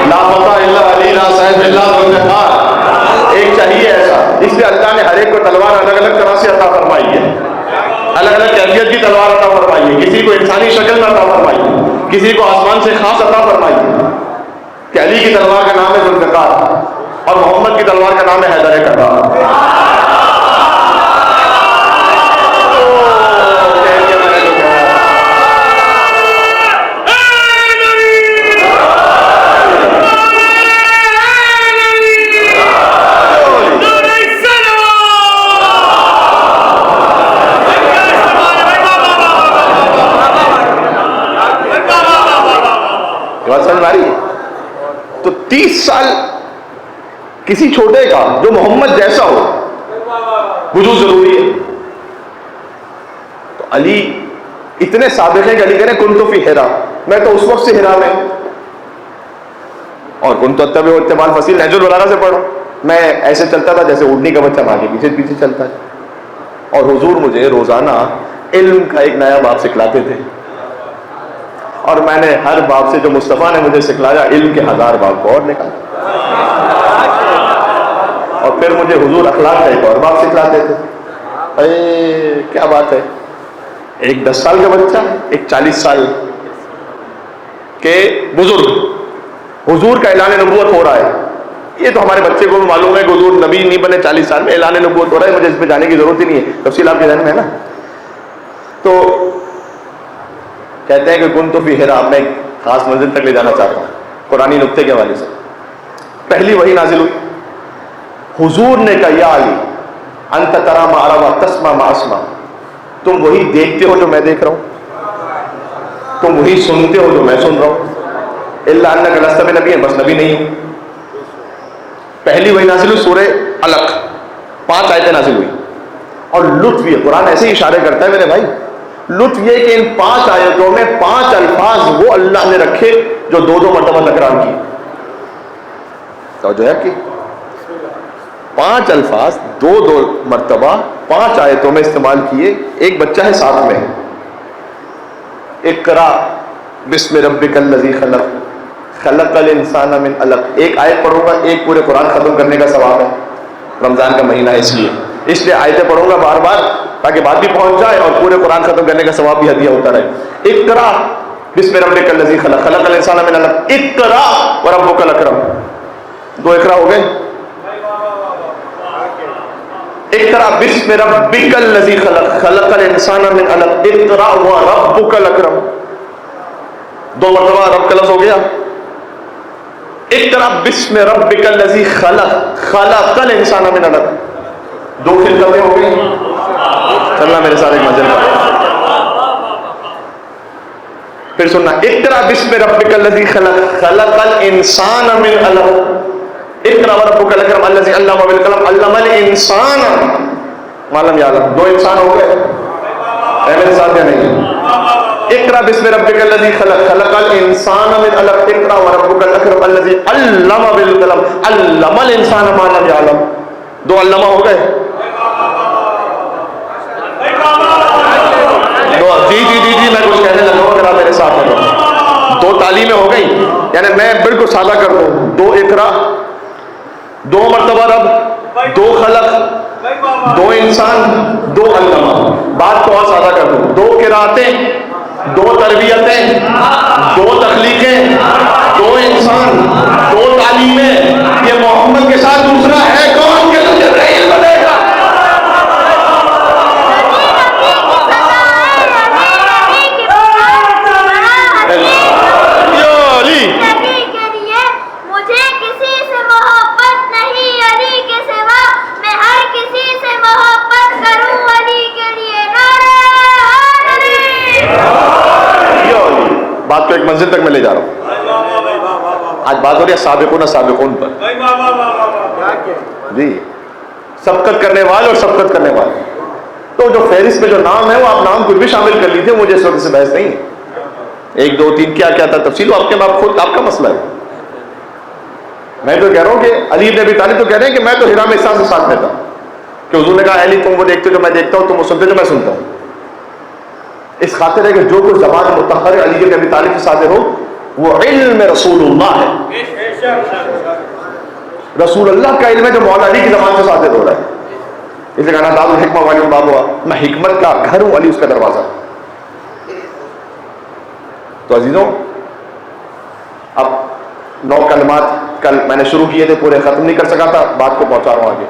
لا فتح الا علی لا سیف الا ذوالفقار. ایک چاہیے ایسا. اس لیے اللہ نے ہر ایک کو تلوار الگ الگ طرح سے عطا فرمائی ہے، الگ الگ کیفیت کی تلوار عطا فرمائی ہے. کسی کو انسانی شکل میں عطا فرمائی ہے، کسی کو آسمان سے خاص عطا فرمائی ہے. کہ علی کی تلوار کا نام ہے ذوالفقار اور محمد کی تلوار کا نام ہے حیدر کرار. تو 30 سال کسی چھوٹے کا جو محمد جیسا ہو وجود ضروری ہے. تو علی اتنے سابق ہیں کہ علی کہہ رہے کن تو فی حرا، میں تو اس وقت سے حرا میں، اور کن تو اتبع اتباع فصیل نہج البلاغہ سے پڑھو. میں ایسے چلتا تھا جیسے اونٹنی کا بچہ ماں کے پیچھے پیچھے چلتا ہے. اور حضور مجھے روزانہ علم کا ایک نیا باب سکھلاتے تھے، اور میں نے ہر باب سے جو مصطفیٰ نے مجھے سکھلایا علم کے 1000 باب کو اور نکالا. اور پھر مجھے حضور اخلاق کا ایک اور باب سکھلاتے تھے. اے کیا بات ہے، ایک 10 سال کا بچہ، ایک 40 سال کے بزرگ، حضور کا اعلان نبوت ہو رہا ہے. یہ تو ہمارے بچے کو بھی معلوم ہے کہ حضور نبی نہیں بنے، 40 سال میں اعلان نبوت ہو رہا ہے، مجھے اس پہ جانے کی ضرورت ہی نہیں ہے، تفصیل آپ کے ذہن میں ہے نا. تو کہتے ہیں کہ کن تو فی حرا، میں ایک خاص منزل تک لے جانا چاہتا ہوں قرآنی نقطے کے حوالے سے. پہلی وحی نازل ہوئی، حضور نے کہا یا علی انت ترى ما ارى وتسمع ما اسمع، تم وہی دیکھتے ہو جو میں دیکھ رہا ہوں، تم وہی سنتے ہو جو میں سن رہا ہوں. الا انک لست بنبی، بس نبی نہیں ہوں. پہلی وحی نازل ہوئی سورہ علق، 5 آیتیں نازل ہوئی. اور لطف یہ قرآن ایسے ہی اشارے کرتا ہے میرے بھائی، لطف یہ کہ ان 5 آیتوں میں 5 الفاظ وہ اللہ نے رکھے جو 2 مرتبہ تکرار کی. توجہ ہے کہ 5 الفاظ 2 مرتبہ 5 آیتوں میں استعمال کیے. ایک بچہ ہے ساتھ میں، اقرا بسم ربک الذی خلق خلق الانسان من علق. ایک آیت پڑھوں گا، ایک پورے قرآن ختم کرنے کا ثواب ہے. رمضان کا مہینہ ہے اس لیے آیتیں پڑھوں گا بار بار تاکہ بات بھی پہنچ جائے اور پورے قرآن ختم کرنے کا ثواب بھی ہدیہ ہوتا رہے. اقرا بسم ربک الذی خلق خلق الانسان من علق اقرا وربک الاکرم. 2 اقرا ہو گئے. اقرا بسم ربک الذی خلق خلق الانسان من علق اقرا وربک الاکرم. 2 مرتبہ رب کا لفظ ہو گیا. اقرأ بسم ربک الذی خلق خلق الانسان من علق. 2 خلقتیں ہو گئی. چلنا میرے ساتھ ایک منزل پر. پھر سننا اقرأ بسم ربک الذی خلق خلق الانسان من علق. اقرأ وربک الاکرم الذی علم بالقلم علم الانسان ما لم یعلم. 2 انسان ہو گئے. اے میرے ساتھ یا نہیں؟ اقرأ بسم ربک الذی خلق خلق الانسان من علق. اقرأ وربک الاکرم الذی علم بالقلم علم الانسان ما لم یعلم. 2 علمہ ہو گئے. جی میں کچھ کہنے لگا ہوں اگر آپ میرے ساتھ ہیں. 2 تعلیمیں ہو گئی. یعنی میں بالکل سادہ کر دوں. 2 اقرا، 2 مرتبہ رب، 2 خلق، 2 انسان، 2 علمہ. بات کو اور سادہ کر دوں. 2 قراتیں، 2 تربیتیں، 2 تخلیقیں، 2 انسان، 2 تعلیمیں. یہ محمد کے ساتھ دوسرا ہے کون کہ تجھے علم دے گا؟ بات کو ایک منزل تک میں لے جا رہا ہوں. آج بات ہو رہی ہے سابقون سابقون پر. جی سبقت کرنے والے اور سبقت کرنے والے. تو جو فہرست میں جو نام ہے وہ آپ نام کچھ بھی شامل کر لیجیے، مجھے اس وقت سے بحث نہیں ہے. 1 2 3 کیا تھا تفصیل آپ کے خود آپ کا مسئلہ ہے. میں تو کہہ رہا ہوں کہ علی بن ابی طالب تو کہہ رہے ہیں کہ میں تو ہرا میں سے ساتھ میں تھا کہ حضور نے کہا علی تم وہ دیکھتے جو میں دیکھتا ہوں، تم وہ سنتے جو میں سنتا ہوں. اس خاطر ہے کہ جو کچھ زبان مطہر علی بن ابی طالب سے صادر ہو وہ علم رسول اللہ ہے. رسول اللہ کا علم ہے جو مولا علی کی زبان سے صادر ہو رہا ہے. اس لیے کہنا دار الحکمہ والی باب ہوا، میں حکمت کا گھر ہوں، علی اس کا دروازہ. تو عزیزوں اب 9 کلمات کل میں نے شروع کیے تھے، پورے ختم نہیں کر سکا تھا، بات کو پہنچا رہا ہوں آگے.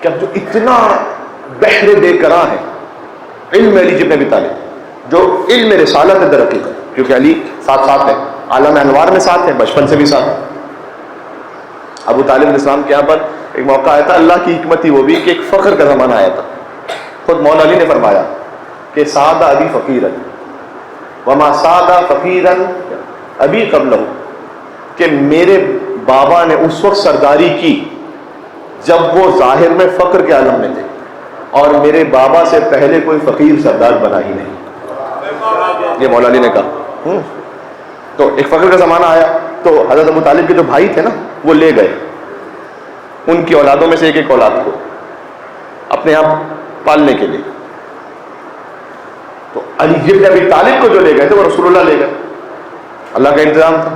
کہ اب جو اتنا بحر بے کراں ہے علم علی بن ابی طالب، جو علم رسالت ہے در حقیقت، کیونکہ علی ساتھ ہے، عالم انوار میں ساتھ ہے، بچپن سے بھی ساتھ ہے. ابو طالب علیہ السلام کے یہاں پر ایک موقع آیا تھا، اللہ کی حکمت تھی وہ بھی کہ ایک فخر کا زمانہ آیا تھا. خود مولا علی نے فرمایا کہ سادہ ابی فقیرن وما سادہ فقیرن ابی قبلہ، کہ میرے بابا نے اس وقت سرداری کی جب وہ ظاہر میں فقر کے عالم میں تھے، اور میرے بابا سے پہلے کوئی فقیر سردار بنا ہی نہیں. یہ مولا علی نے کہا. تو ایک فقر کا زمانہ آیا تو حضرت ابو طالب کے جو بھائی تھے نا وہ لے گئے ان کی اولادوں میں سے ایک اولاد کو اپنے یہاں پالنے کے لیے. تو علی بن ابی طالب کو جو لے گئے تھے وہ رسول اللہ لے گئے. اللہ کا انتظام تھا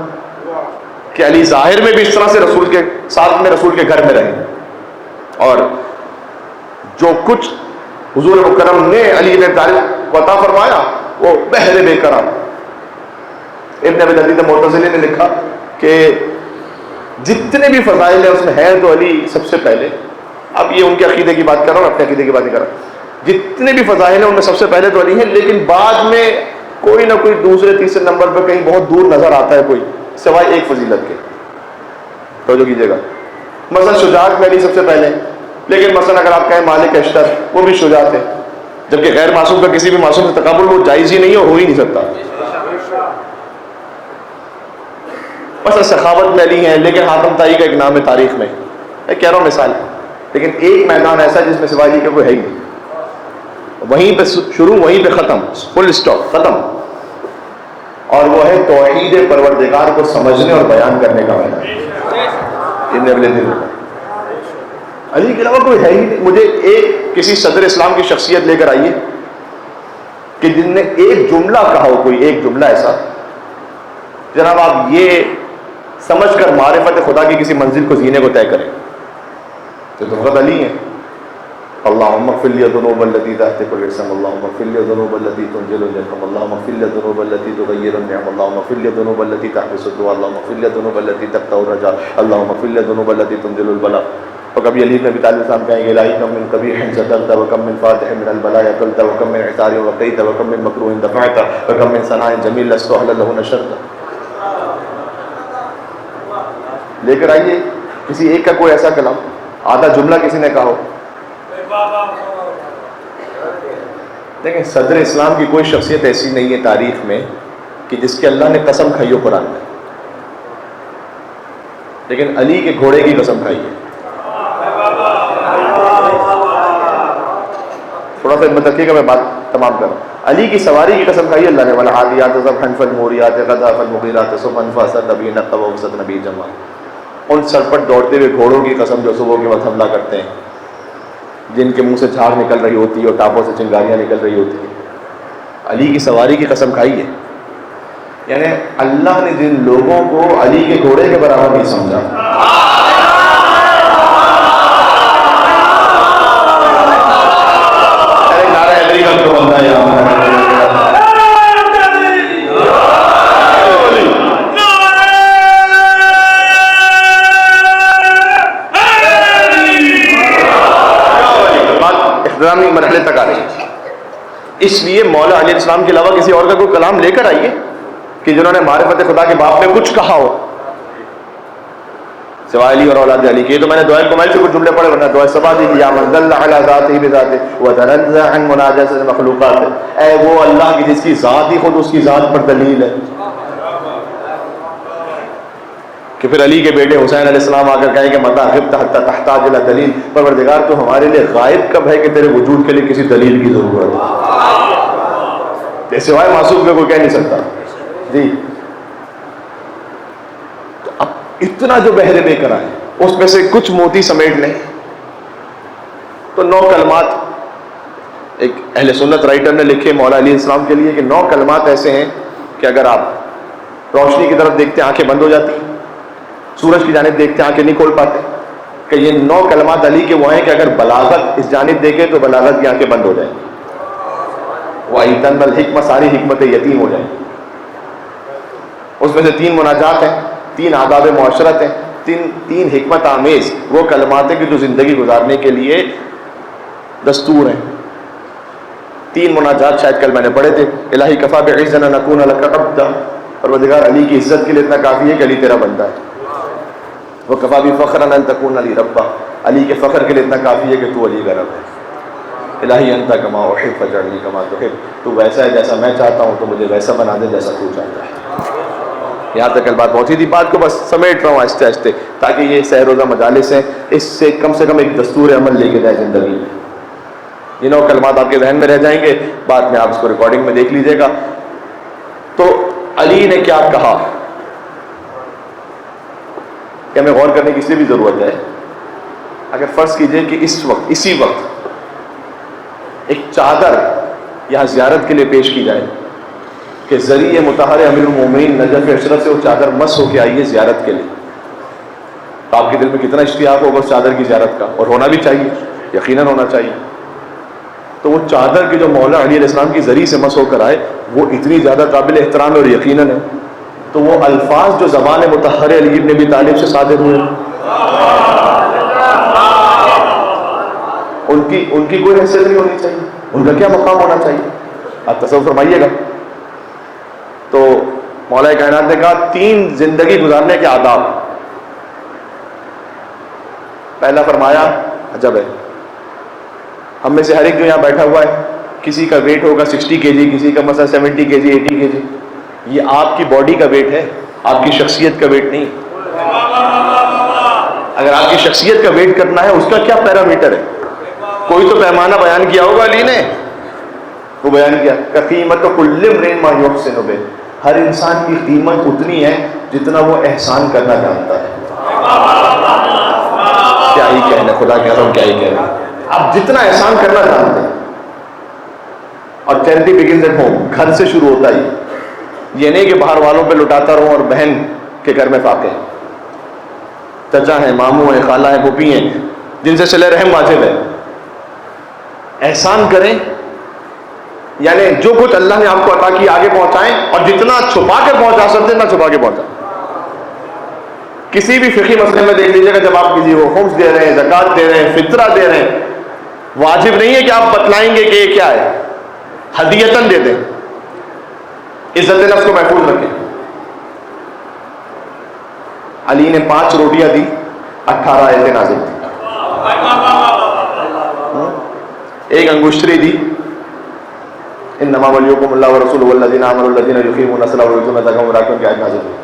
کہ علی ظاہر میں بھی اس طرح سے رسول کے ساتھ میں رسول کے گھر میں رہے، اور جو کچھ حضور مکرم نے علی بن طالب کو عطا فرمایا وہ بحر بے کراں. ابن ابی لذیذ معتزلی نے لکھا کہ جتنے بھی فضائل ہیں اس میں ہے تو علی سب سے پہلے. اب یہ ان کے عقیدے کی بات کر رہا ہوں، اپنے عقیدے کی بات نہیں کر رہا. جتنے بھی فضائل ہیں ان میں سب سے پہلے تو علی ہیں، لیکن بعد میں کوئی نہ کوئی دوسرے تیسرے نمبر پہ کہیں بہت دور نظر آتا ہے کوئی، سوائے ایک فضیلت کے. توجہ کیجیے گا. مثلا شجاعت میں علی سب سے پہلے، لیکن مثلا اگر آپ کہیں مالک اشتر وہ بھی شجاع تھے، جبکہ غیر معصوم کا کسی بھی معصوم سے تقابل وہ جائز ہی نہیں ہے اور ہو ہی نہیں سکتا. مثلا سخاوت میں علی ہیں، لیکن حاتم طائی کا ایک نام ہے تاریخ میں. میں کہہ رہا ہوں مثال، لیکن ایک میدان ایسا جس میں سوائے کہ کوئی ہے ہی نہیں. وہیں پہ شروع وہیں پہ ختم، فل اسٹاپ ختم. اور وہ ہے توحید پروردگار کو سمجھنے اور بیان کرنے کا میدان. علی کے علاوہ کوئی ہے ہی نہیں. مجھے ایک کسی صدر اسلام کی شخصیت لے کر آئیے کہ جن نے ایک جملہ کہا ہو، کوئی ایک جملہ ایسا جناب آپ یہ سمجھ کر معرفت خدا کی کسی منزل کو جینے کو طے کریں تو فقط علی ہیں. اللهم اغفر لي الذنوب التي تحتك الاسم، اللهم اغفر لي الذنوب التي تنزل الجحيم، اللهم اغفر لي الذنوب التي تغير النعم، اللهم اغفر لي الذنوب التي تحبس الدعاء، اللهم اغفر لي الذنوب التي تقطع الرجاء، اللهم اغفر لي الذنوب التي تنزل البلاء. اور کبھی علی بن ابی طالب صاحب کہیں گے الہی کم من قبیح سترت وکم من فاتح من البلاء قلت وکم من عثار وقیت وکم من مکروہ دفعت وکم من ثناء جمیل لست اہلا له نشرت. لے کر آئیے کسی ایک کا کوئی ایسا کلام، آدھا جملہ کسی نے کہا ہو. دیکھیں صدر اسلام کی کوئی شخصیت ایسی نہیں ہے تاریخ میں کہ جس کے اللہ نے قسم کھائی ہو قرآن میں، لیکن علی کے گھوڑے کی قسم کھائی ہے. تھوڑا سا ہمت رکھیے گا، میں بات تمام کروں. علی کی سواری کی قسم کھائی اللہ نے، والعادیات ضبحا فالموریات قدحا فالمغیرات صبحا فاسد نبی نقب ووسط نبی جمع. ان سرپٹ دوڑتے ہوئے گھوڑوں کی قسم جو صبح کے وقت حملہ کرتے ہیں، جن کے منہ سے جھاگ نکل رہی ہوتی ہے اور ٹاپوں سے چنگاریاں نکل رہی ہوتی ہیں. علی کی سواری کی قسم کھائی ہے. یعنی اللہ نے جن لوگوں کو علی کے گھوڑے کے برابر نہیں سمجھا، مرحلے تک آ رہی ہے. اس لیے مولا علیہ السلام کے علاوہ کسی اور کا کوئی کلام لے کر آئیے کہ جنہوں نے معرفت خدا کے باب میں کچھ کہا ہو سوائے علی اور اولاد علی کے. تو میں نے دعائے کمائل سے کچھ جملے پڑھے، ورنہ دعائے سبا دی یا من دل علی ذاتہ بذاتہ وتنزہ عن مناجات المخلوقات. اے وہ اللہ کی جس کی ذات ہی خود اس کی ذات پر دلیل ہے. کہ پھر علی کے بیٹے حسین علیہ السلام آ کر کہیں کہ متا غبت حتی تحتاج الی دلیل، پروردگار تو ہمارے لیے غائب کب ہے کہ تیرے وجود کے لیے کسی دلیل کی ضرورت ہے. سوائے معصوم کے کوئی کہہ نہیں سکتا. جی تو اب اتنا جو بحر بے کرا ہے اس میں سے کچھ موتی سمیٹ لیں تو 9 کلمات ایک اہل سنت رائٹر نے لکھے مولا علیہ السلام کے لیے کہ 9 کلمات ایسے ہیں کہ اگر آپ روشنی کی طرف دیکھتے ہیں آنکھیں بند ہو جاتی ہیں، سورج کی جانب دیکھتے ہیں آنکھیں نہیں کھول پاتے. کہ یہ 9 کلمات علی کے وہ ہیں کہ اگر بلاغت اس جانب دیکھے تو بلاغت کی آنکھیں بند ہو جائیں. وَإِذَنَّ الْحِكْمَةَ ساری حکمت یتیم ہو جائیں. اس میں سے 3 مناجات ہیں، 3 آداب معاشرت ہیں، 3 حکمت آمیز وہ کلمات ہیں کہ جو زندگی گزارنے کے لیے دستور ہیں. 3 مناجات شاید کل میں نے پڑھے تھے. الہی کفا بعزنا نکون لک عبدا، پروردگار علی کی عزت کے لیے اتنا کافی ہے کہ علی تیرا بندہ ہے. وہ کفا بھی فخرا ان تکون علی ربا، علی کے فخر کے لیے اتنا کافی ہے کہ تو علی کا رب ہے. الہی انت کما احب فاجعلنی کما تحب، تو ویسا ہے جیسا میں چاہتا ہوں تو مجھے ویسا بنا دے جیسا تو چاہتا ہے. یہاں تک کل بات پہنچی تھی. بات کو بس سمیٹ رہا ہوں آہستہ آہستہ تاکہ یہ سہ روزہ مجالس ہیں اس سے کم ایک دستور عمل لے کے جائے زندگی میں. یہ 9 کلمات آپ کے ذہن میں رہ جائیں گے، بعد میں آپ اس کو ریکارڈنگ میں دیکھ لیجیے گا. تو علی نے کیا کہا کہ ہمیں غور کرنے کی اس لیے بھی ضرورت ہے. اگر فرض کیجئے کہ اس وقت اسی وقت ایک چادر یہاں زیارت کے لیے پیش کی جائے کہ ذریعہ مطہر امیر المومنین نجف اشرف سے وہ چادر مس ہو کے آئی ہے زیارت کے لیے، تو آپ کے دل میں کتنا اشتیاق ہوگا اس چادر کی زیارت کا، اور ہونا بھی چاہیے، یقیناً ہونا چاہیے. تو وہ چادر کے جو مولا علی علیہ السلام کی ذریعے سے مس ہو کر آئے وہ اتنی زیادہ قابل احترام اور یقیناً ہے. تو وہ الفاظ جو زبان مطہر علی ابن ابی طالب سے صادر ہوئے ان کی کوئی حیثیت نہیں ہونی چاہیے، ان کا کیا مقام ہونا چاہیے، آپ تصور فرمائیے گا. تو مولا کائنات نے کہا 3 زندگی گزارنے کے آداب. پہلا فرمایا عجب ہے، ہم میں سے ہر ایک جو یہاں بیٹھا ہوا ہے کسی کا ویٹ ہوگا 60 kg، کسی کا مثلا 70 kg 80 kg. یہ آپ کی باڈی کا ویٹ ہے، آپ کی شخصیت کا ویٹ نہیں. اگر آپ کی شخصیت کا ویٹ کرنا ہے اس کا کیا پیرامیٹر ہے؟ کوئی تو پیمانہ بیان کیا ہوگا علی نے. وہ بیان کیا کہ قیمت کل امرئ ما یحسن بہ، ہر انسان کی قیمت اتنی ہے جتنا وہ احسان کرنا جانتا ہے. کیا ہی کہنا، خدا کہہ رہا ہوں کیا ہی کہنا. آپ جتنا احسان کرنا جانتے ہیں، اور چیریٹی بگنز ایٹ ہوم، گھر سے شروع ہوتا ہی. یہ نہیں کہ باہر والوں پہ لٹاتا رہوں اور بہن کے گھر میں فاقے ہیں، چچا ہیں، ماموں ہیں، خالہ ہیں، پھوپھی ہیں جن سے صلہ رحم واجب ہے. احسان کریں، یعنی جو کچھ اللہ نے آپ کو عطا کی آگے پہنچائیں، اور جتنا چھپا کے پہنچا سکتے اتنا چھپا کے پہنچائیں. کسی بھی فقہی مسئلے میں دیکھ لیجیے گا، جب آپ کسی کو خمس دے رہے ہیں، زکوٰۃ دے رہے ہیں، فطرہ دے رہے ہیں، واجب نہیں ہے کہ آپ بتلائیں گے کہ یہ کیا ہے، ہدیتاً دے دیں، عزت نفس کو محفوظ رکھیں۔ علی نے 5 روٹیاں دی، 18 آیتیں نازل تھیں۔ ایک انگشتری دی، انما ولیکم اللہ ورسولہ والذین آمنوا الذین یقیمون الصلاۃ ویؤتون الزکاۃ وهم راکعون کی آیت نازل ہوئی۔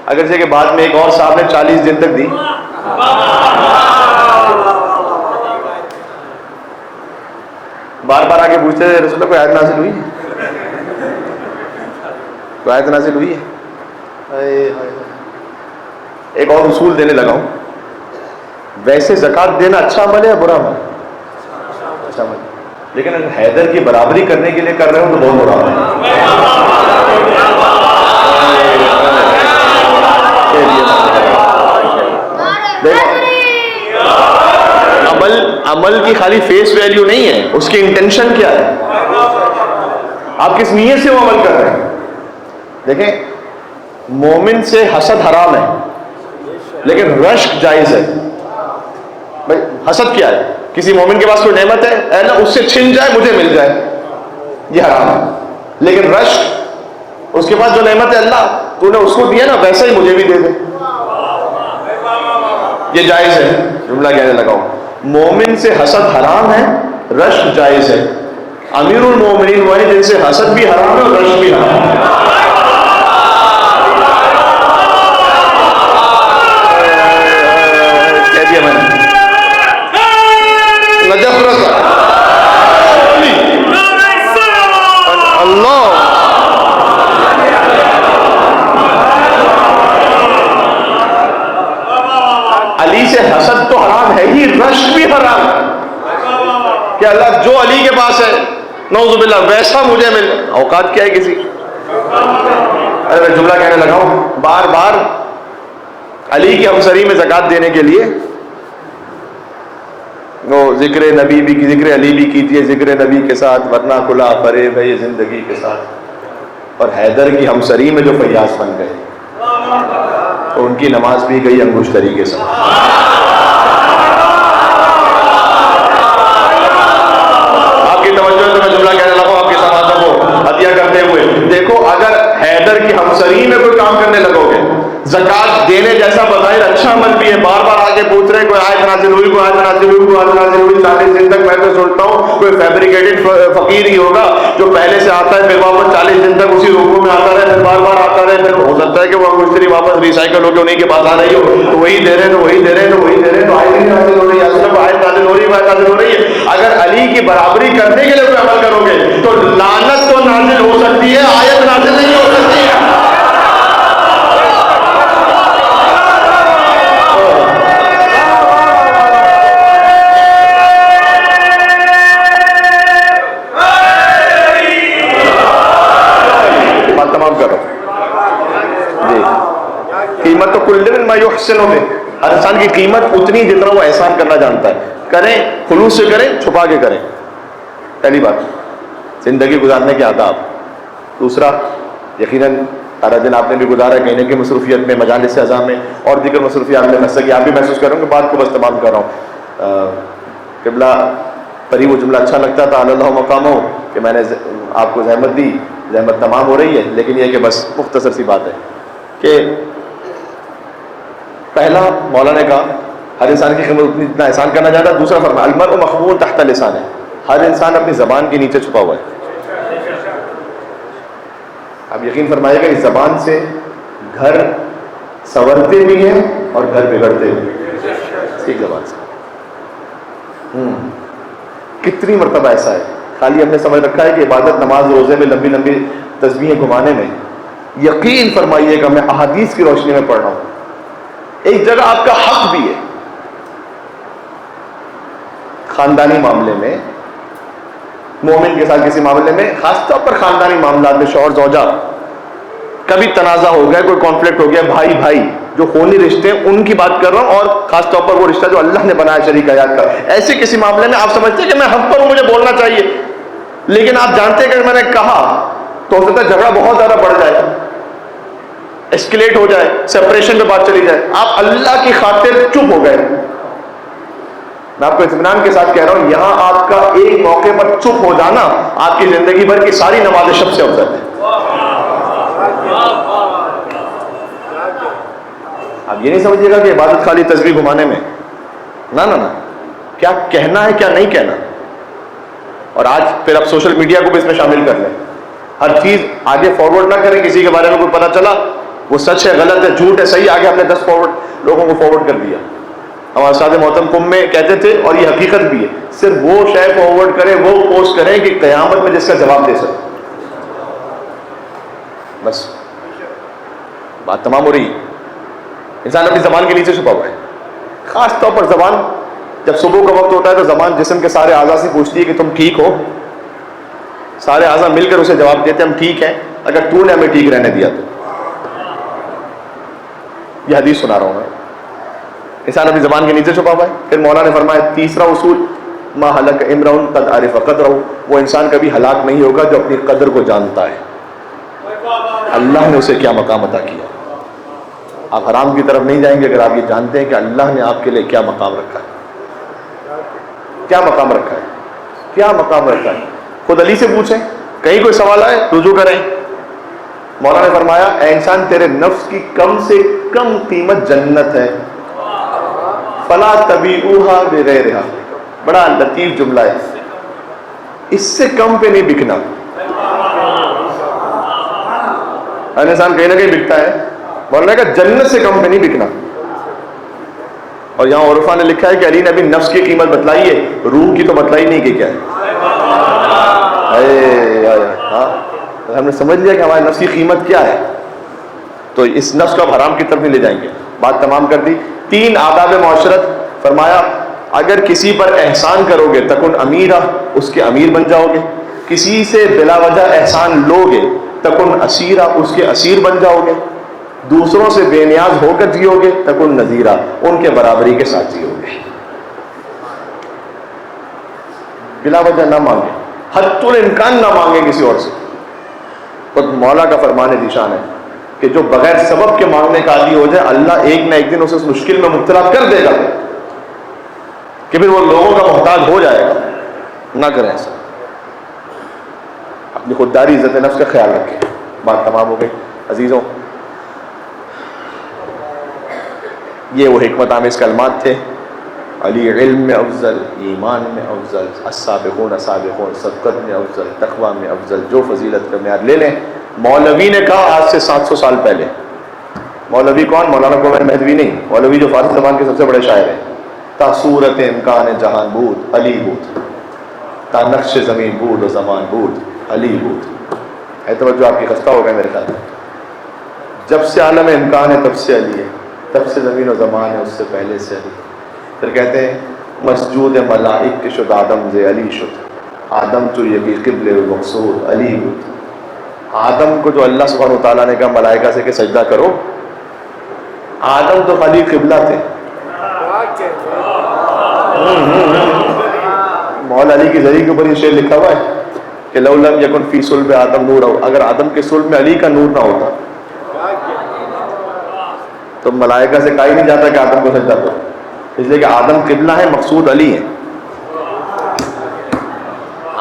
اگرچہ کہ بعد میں ایک اور صاحب نے 40 دن تک دی۔ بار بار آگے پوچھتے تھے رسول اللہ کوئی آیت نازل ہوئی ہے؟ کوئی آیت نازل ہوئی ہے؟ ایک اور اصول دینے لگا ہوں، ویسے زکوٰۃ دینا اچھا عمل ہے یا برا عمل؟ اچھا عمل، لیکن اگر حیدر کی برابری کرنے کے لیے کر رہے ہو تو بہت برا عمل ہے۔ عمل کی خالی فیس ویلیو نہیں ہے، اس کی انٹینشن کیا ہے، آپ کس نیت سے وہ عمل کر رہے ہیں۔ دیکھیں، مومن سے حسد حرام ہے لیکن رشک جائز ہے۔ بھائی حسد کیا ہے؟ کسی مومن کے پاس کوئی نعمت ہے، اے اللہ اس سے چھن جائے مجھے مل جائے، یہ حرام ہے۔ لیکن رشک، اس کے پاس جو نعمت ہے اللہ تو نے اس کو دیا نا، ویسا ہی مجھے بھی دے دے، یہ جائز ہے۔ جملہ کہنے لگا ہوں، مومن سے حسد حرام ہے، رشک جائز ہے۔ امیر المومنین وہی جن سے حسد بھی حرام ہے اور رشک بھی حرام ہے۔ کہہ دیا میں نے، نجف رضا اللہ علی سے حسد تو حرام ہے ہی، رشک بھی حرام ہے کہ اللہ جو علی کے پاس ہے نعوذ باللہ ویسا مجھے مل، اوقات کیا ہے کسی۔ ارے میں جملہ کہنے لگا ہوں، بار بار علی کی ہمسری میں زکوٰۃ دینے کے لیے وہ ذکر نبی بھی، ذکر علی بھی کیجیے ذکر نبی کے ساتھ، ورنہ کھلا فریب ہے یہ زندگی کے ساتھ۔ اور حیدر کی ہمسری میں جو فیاض بن گئے تو ان کی نماز بھی گئی انگشتری کے ساتھ۔ آپ کی توجہ تو میں جملہ کہنے لگا ہوں آپ کے سماعتوں کو ہدیہ کرتے ہوئے، دیکھو اگر حیدر کی ہمسری میں کوئی کام کرنے لگو گے، زکوٰۃ دینے جیسا بظاہر اچھا عمل بھی ہے، بار بار آگے پوچھ رہے ہیں کوئی آیت نازل ہوئی، کوئی آیت نازل ہوئی، کوئی آیت نازل ہوئی 40 دن تک۔ میں تو سوچتا ہوں کوئی فیبریکیٹڈ فقیر ہی ہوگا جو پہلے سے آتا ہے، پھر واپس 40 دن تک اسی رکوع میں آتا رہے، پھر بار بار آتا رہے، پھر ہو سکتا ہے کہ وہ انگشتری واپس ریسائیکل ہو کے انہیں کے پاس آ رہی ہو، تو وہی دے رہے ہیں، تو وہی دے رہے ہیں، تو وہی دے رہے ہیں، تو آیت نہیں نازل ہو رہی ہے، صرف آیت نازل ہو رہی ہے، آیت نازل ہو رہی ہے۔ اگر علی کی برابری کرنے کے لیے کوئی عمل کرو گے تو لعنت تو نازل ہو سکتی ہے، آیت نازل نہیں ہو سکتی ہے۔ قیمت تو کل ما یحسن بہ، ہر انسان کی قیمت اتنی جتنا وہ احسان کرنا جانتا ہے، کریں خلوص سے کریں، چھپا کے کریں، پہلی بات زندگی گزارنے کے آداب۔ دوسرا، یقیناً سارا دن آپ نے بھی گزارا ہے کہیں نہ کہیں مصروفیت میں، مجالس اعظام میں اور دیگر مصروفیات میں محسوس کی، آپ بھی محسوس کروں گے، بات کو بس تمام کر رہا ہوں۔ قبلہ پری وہ جملہ اچھا لگتا تھا اللہ مقامہ، کہ میں نے آپ کو زحمت دی، زحمت تمام ہو رہی ہے، لیکن یہ کہ بس مختصر سی بات ہے کہ پہلا مولا نے کہا ہر انسان کی خدمت اتنا احسان کرنا چاہتا ہے۔ دوسرا فرمایا المرء مخبوء تحت لسانہ، ہر انسان اپنی زبان کے نیچے چھپا ہوا ہے۔ اب یقین فرمائیے گا اس زبان سے گھر سنورتے بھی ہیں اور گھر بگڑتے بھی، ایک زبان سے۔ کتنی مرتبہ ایسا ہے، خالی ہم نے سمجھ رکھا ہے کہ عبادت نماز روزے میں لمبی لمبی تسبیحیں گھمانے میں، یقین فرمائیے گا میں احادیث کی روشنی میں پڑھ رہا ہوں، ایک جگہ آپ کا حق بھی ہے خاندانی معاملے میں، مومن کے ساتھ کسی معاملے میں، خاص طور پر خاندانی معاملات میں شوہر زوجہ کبھی تنازع ہو گیا، کوئی کانفلکٹ ہو گیا، بھائی بھائی جو خونی رشتے ہیں ان کی بات کر رہا ہوں، اور خاص طور پر وہ رشتہ جو اللہ نے بنایا شریک حیات کا، ایسے کسی معاملے میں آپ سمجھتے ہیں کہ میں حق پر ہوں مجھے بولنا چاہیے، لیکن آپ جانتے ہیں کہ میں نے کہا تو ہو سکتا ہے جھگڑا بہت زیادہ بڑھ جائے، ایسکیلیٹ ہو جائے, سپریشن پہ بات چلی جائے, آپ اللہ کی خاطر چپ ہو گئے. میں آپ کو اطمینان کے ساتھ کہہ رہا ہوں, یہاں آپ کا ایک موقع پر چپ ہو جانا آپ کی زندگی بھر کی ساری نمازیں شب سے افضل ہے. آپ یہ نہیں سمجھیے گا کہ عبادت خالی تسبیح گھمانے میں, نہ نہ نہ, کیا کہنا ہے کیا نہیں کہنا. اور آج پھر آپ سوشل میڈیا کو بھی اس میں شامل کر لیں, ہر چیز آگے فارورڈ نہ کریں. کسی کے بارے میں کوئی پتہ چلا وہ سچ ہے, غلط ہے, جھوٹ ہے, صحیح, آگے ہم نے 10 لوگوں کو فارورڈ کر دیا. ہمارے استاد محترم قم میں کہتے تھے, اور یہ حقیقت بھی ہے, صرف وہ شے فارورڈ کریں, وہ پوسٹ کریں کہ قیامت میں جس کا جواب دے سکے. بس بات تمام ہو رہی ہے. انسان اپنی زبان کے نیچے چھپا ہوا ہے. خاص طور پر زبان, جب صبح کا وقت ہوتا ہے تو زبان جسم کے سارے اعضاء سے پوچھتی ہے کہ تم ٹھیک ہو. سارے اعضاء مل کر اسے جواب دیتے ہیں ہم ٹھیک ہیں, اگر تو نے ہمیں ٹھیک رہنے دیا تو. یہ حدیث سنا رہا ہوں میں. انسان اپنی زبان کے نیچے چھپا ہوا ہے. پھر مولا نے فرمایا تیسرا اصول, ما ہلک امرؤ قد عرف قدرہ, وہ انسان کبھی ہلاک نہیں ہوگا جو اپنی قدر کو جانتا ہے, اللہ نے اسے کیا مقام عطا کیا. آپ حرام کی طرف نہیں جائیں گے اگر آپ یہ جانتے ہیں کہ اللہ نے آپ کے لیے کیا مقام رکھا ہے. کیا مقام رکھا ہے, کیا مقام رکھا ہے. خود علی سے پوچھیں, کہیں کوئی سوال آئے رجوع کریں. مولا نے فرمایا اے انسان تیرے نفس کی کم سے کم قیمت جنت ہے, فلا تبیعوها بغیرہا. بڑا لطیف جملہ ہے, اس سے کم پہ نہیں بکنا. ہر انسان کہیں نہ کہیں بکتا ہے, مولانا کہا جنت سے کم پہ نہیں بکنا. اور یہاں عرفا نے لکھا ہے کہ علی نے ابھی نفس کی قیمت بتلائی ہے, روح کی تو بتلائی نہیں کہ کیا ہے. ہم نے سمجھ لیا کہ ہمارے نفس کی قیمت کیا ہے, تو اس نفس کو اب حرام کی طرف نہیں لے جائیں گے. بات تمام کر دی. 3 آداب معاشرت. فرمایا اگر کسی پر احسان کرو گے تکن امیرہ, اس کے امیر بن جاؤ گے. کسی سے بلا وجہ احسان لو گے تکن اسیرہ, اس کے اسیر بن جاؤ گے. دوسروں سے بے نیاز ہو کر جیو گے تکن نذیرہ, ان کے برابری کے ساتھ جیو گے. بلا وجہ نہ مانگے, حتی الامکان نہ مانگے کسی اور سے. تو مولا کا فرمان ذیشان ہے کہ جو بغیر سبب کے مانگنے کا عادی ہو جائے, اللہ ایک نہ ایک دن اسے اس مشکل میں مبتلا کر دے گا کہ پھر وہ لوگوں کا محتاج ہو جائے گا. نہ کریں ایسا. اپنی خودداری عزت نفس کا خیال رکھیں. بات تمام ہو گئی. عزیزوں, یہ وہ حکمت آمیز کلمات تھے. علی علم میں افضل, ایمان میں افضل, السابقون سابقون, صدقت میں افضل, تقوی میں افضل. جو فضیلت کا معیار لے لیں. مولوی نے کہا آج سے 700 سال پہلے. مولوی کون؟ مولانا قمر مہدوی نہیں, مولوی جو فارسی زبان کے سب سے بڑے شاعر ہیں. تا صورت امکان جہان بود علی بود, تا نقش زمین بود و زمان بود علی بود. ہے توجہ آپ کی خستہ ہو گئے میرے خیال میں. جب سے عالم امکان ہے تب سے علی ہے, تب سے زمین و زمان ہے اس سے پہلے سے علی. پھر کہتے ہیں مسجود ملائک کے شد آدم ز علی شد, آدم تو یقی قبل مقصود علی بود. آدم کو جو اللہ سبحانہ وتعالیٰ نے کہا ملائکہ سے کہ سجدہ کرو, آدم تو خالی قبلہ تھے. مولا علی کی ذریعے کے اوپر یہ شعر لکھا ہوا ہے کہ لو لم یکن فی صلب آدم نور, اگر آدم کے صلب میں علی کا نور نہ ہوتا تو ملائکہ سے کہا ہی نہیں جاتا کہ آدم کو سجدہ کرو. اس لیے کہ آدم قبلہ ہے, مقصود علی ہے.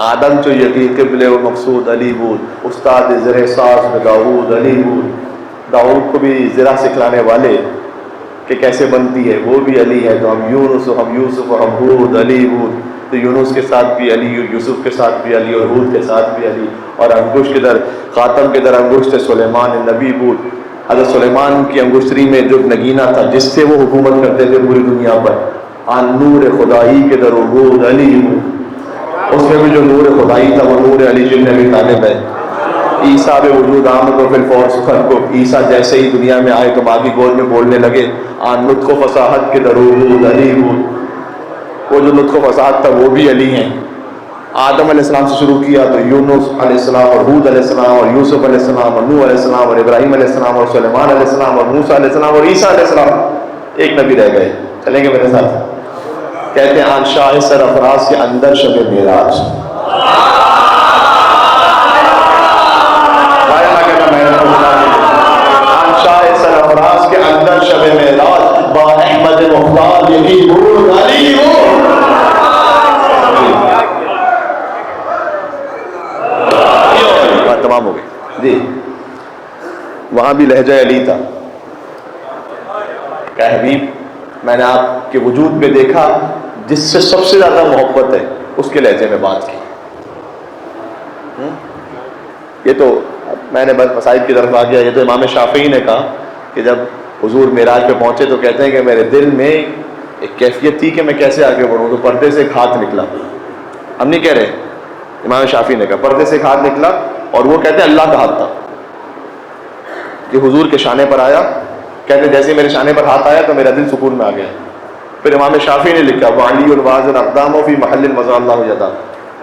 آدم جو یقی قبل و مقصود علی بود, استاد زر ساز میں داؤد علی بود. داؤد کو بھی زرہ سکھلانے والے کہ کیسے بنتی ہے وہ بھی علی ہے. تو ہم یونس و ہم یوسف و ہم ہود علی بود, تو یونس کے ساتھ بھی علی, یوسف کے ساتھ بھی علی, اور ہود کے ساتھ بھی علی. اور انگشت کے در خاتم کے در انگشت سلیمان نبی بود. حضرت سلیمان کی انگشتری میں جو نگینہ تھا جس سے وہ حکومت کرتے تھے پوری دنیا پر, آن نور خدائی کے در عبود علی بود. اس میں بھی جو نور خدائی تھا وہ نور علی جن نبی طالب ہے. عیسیٰ بے وجود آمد و فی الفور سخن کو, عیسیٰ جیسے ہی دنیا میں آئے تو ماں کی گود میں بولنے لگے. آن نطق و فصاحت کے در عبود علی بود. وہ جو نطق و فصاحت تھا وہ بھی علی ہیں. آدم علیہ السلام سے شروع کیا تو یونس علیہ السلام اور ہود علیہ السلام اور یوسف علیہ السلام اور نوح علیہ السلام اور ابراہیم علیہ السلام اور سلیمان علیہ السلام اور موسیٰ علیہ السلام اور عیسیٰ علیہ السلام. ایک نبی رہ گئے. چلیں گے میرے ساتھ. کہتے ہیں آن شاہ سرفراز کے اندر شب معراج. آن شاہ بات تمام ہو گئی جی. وہاں بھی لہجہ علی تھا کہ حبیب میں نے آپ کے وجود میں دیکھا جس سے سب سے زیادہ محبت ہے اس کے لہجے میں بات کی. یہ تو میں نے بس مسائل کی طرف آ گیا. یہ تو امام شافعی نے کہا کہ جب حضور معراج پہ پہنچے تو کہتے ہیں کہ میرے دل میں ایک کیفیت تھی کہ میں کیسے آگے بڑھوں, تو پردے سے ایک ہاتھ نکلا. ہم نہیں کہہ رہے, امام شافعی نے کہا پردے سے ایک ہاتھ نکلا اور وہ کہتے ہیں اللہ کا ہاتھ تھا کہ حضور کے شانے پر آیا. کہتے جیسے میرے شانے پر ہاتھ آیا تو میرا دل سکون میں آ گیا. پھر امام شافعی نے لکھا وعلی الواز الاقدام فی محل وضع اللہ یدا.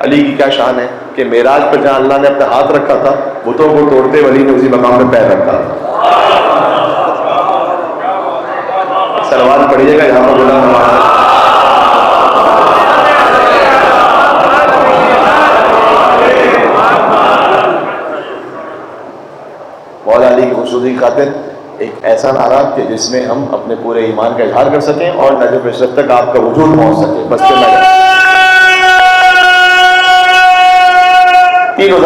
علی کی کیا شان ہے کہ معراج پر جہاں اللہ نے اپنا ہاتھ رکھا تھا بتوں کو توڑتے ولی نے اسی مقام پہ پیر رکھا. سلوات پڑھیے گا یہاں پر بلند مولا علی کی خصوصی کی خاطر ایک ایسا نعرہ کہ جس میں ہم اپنے پورے ایمان کا اظہار کر سکیں اور نجف عشرت تک آپ کا وجود پہنچ سکے. بس تینوں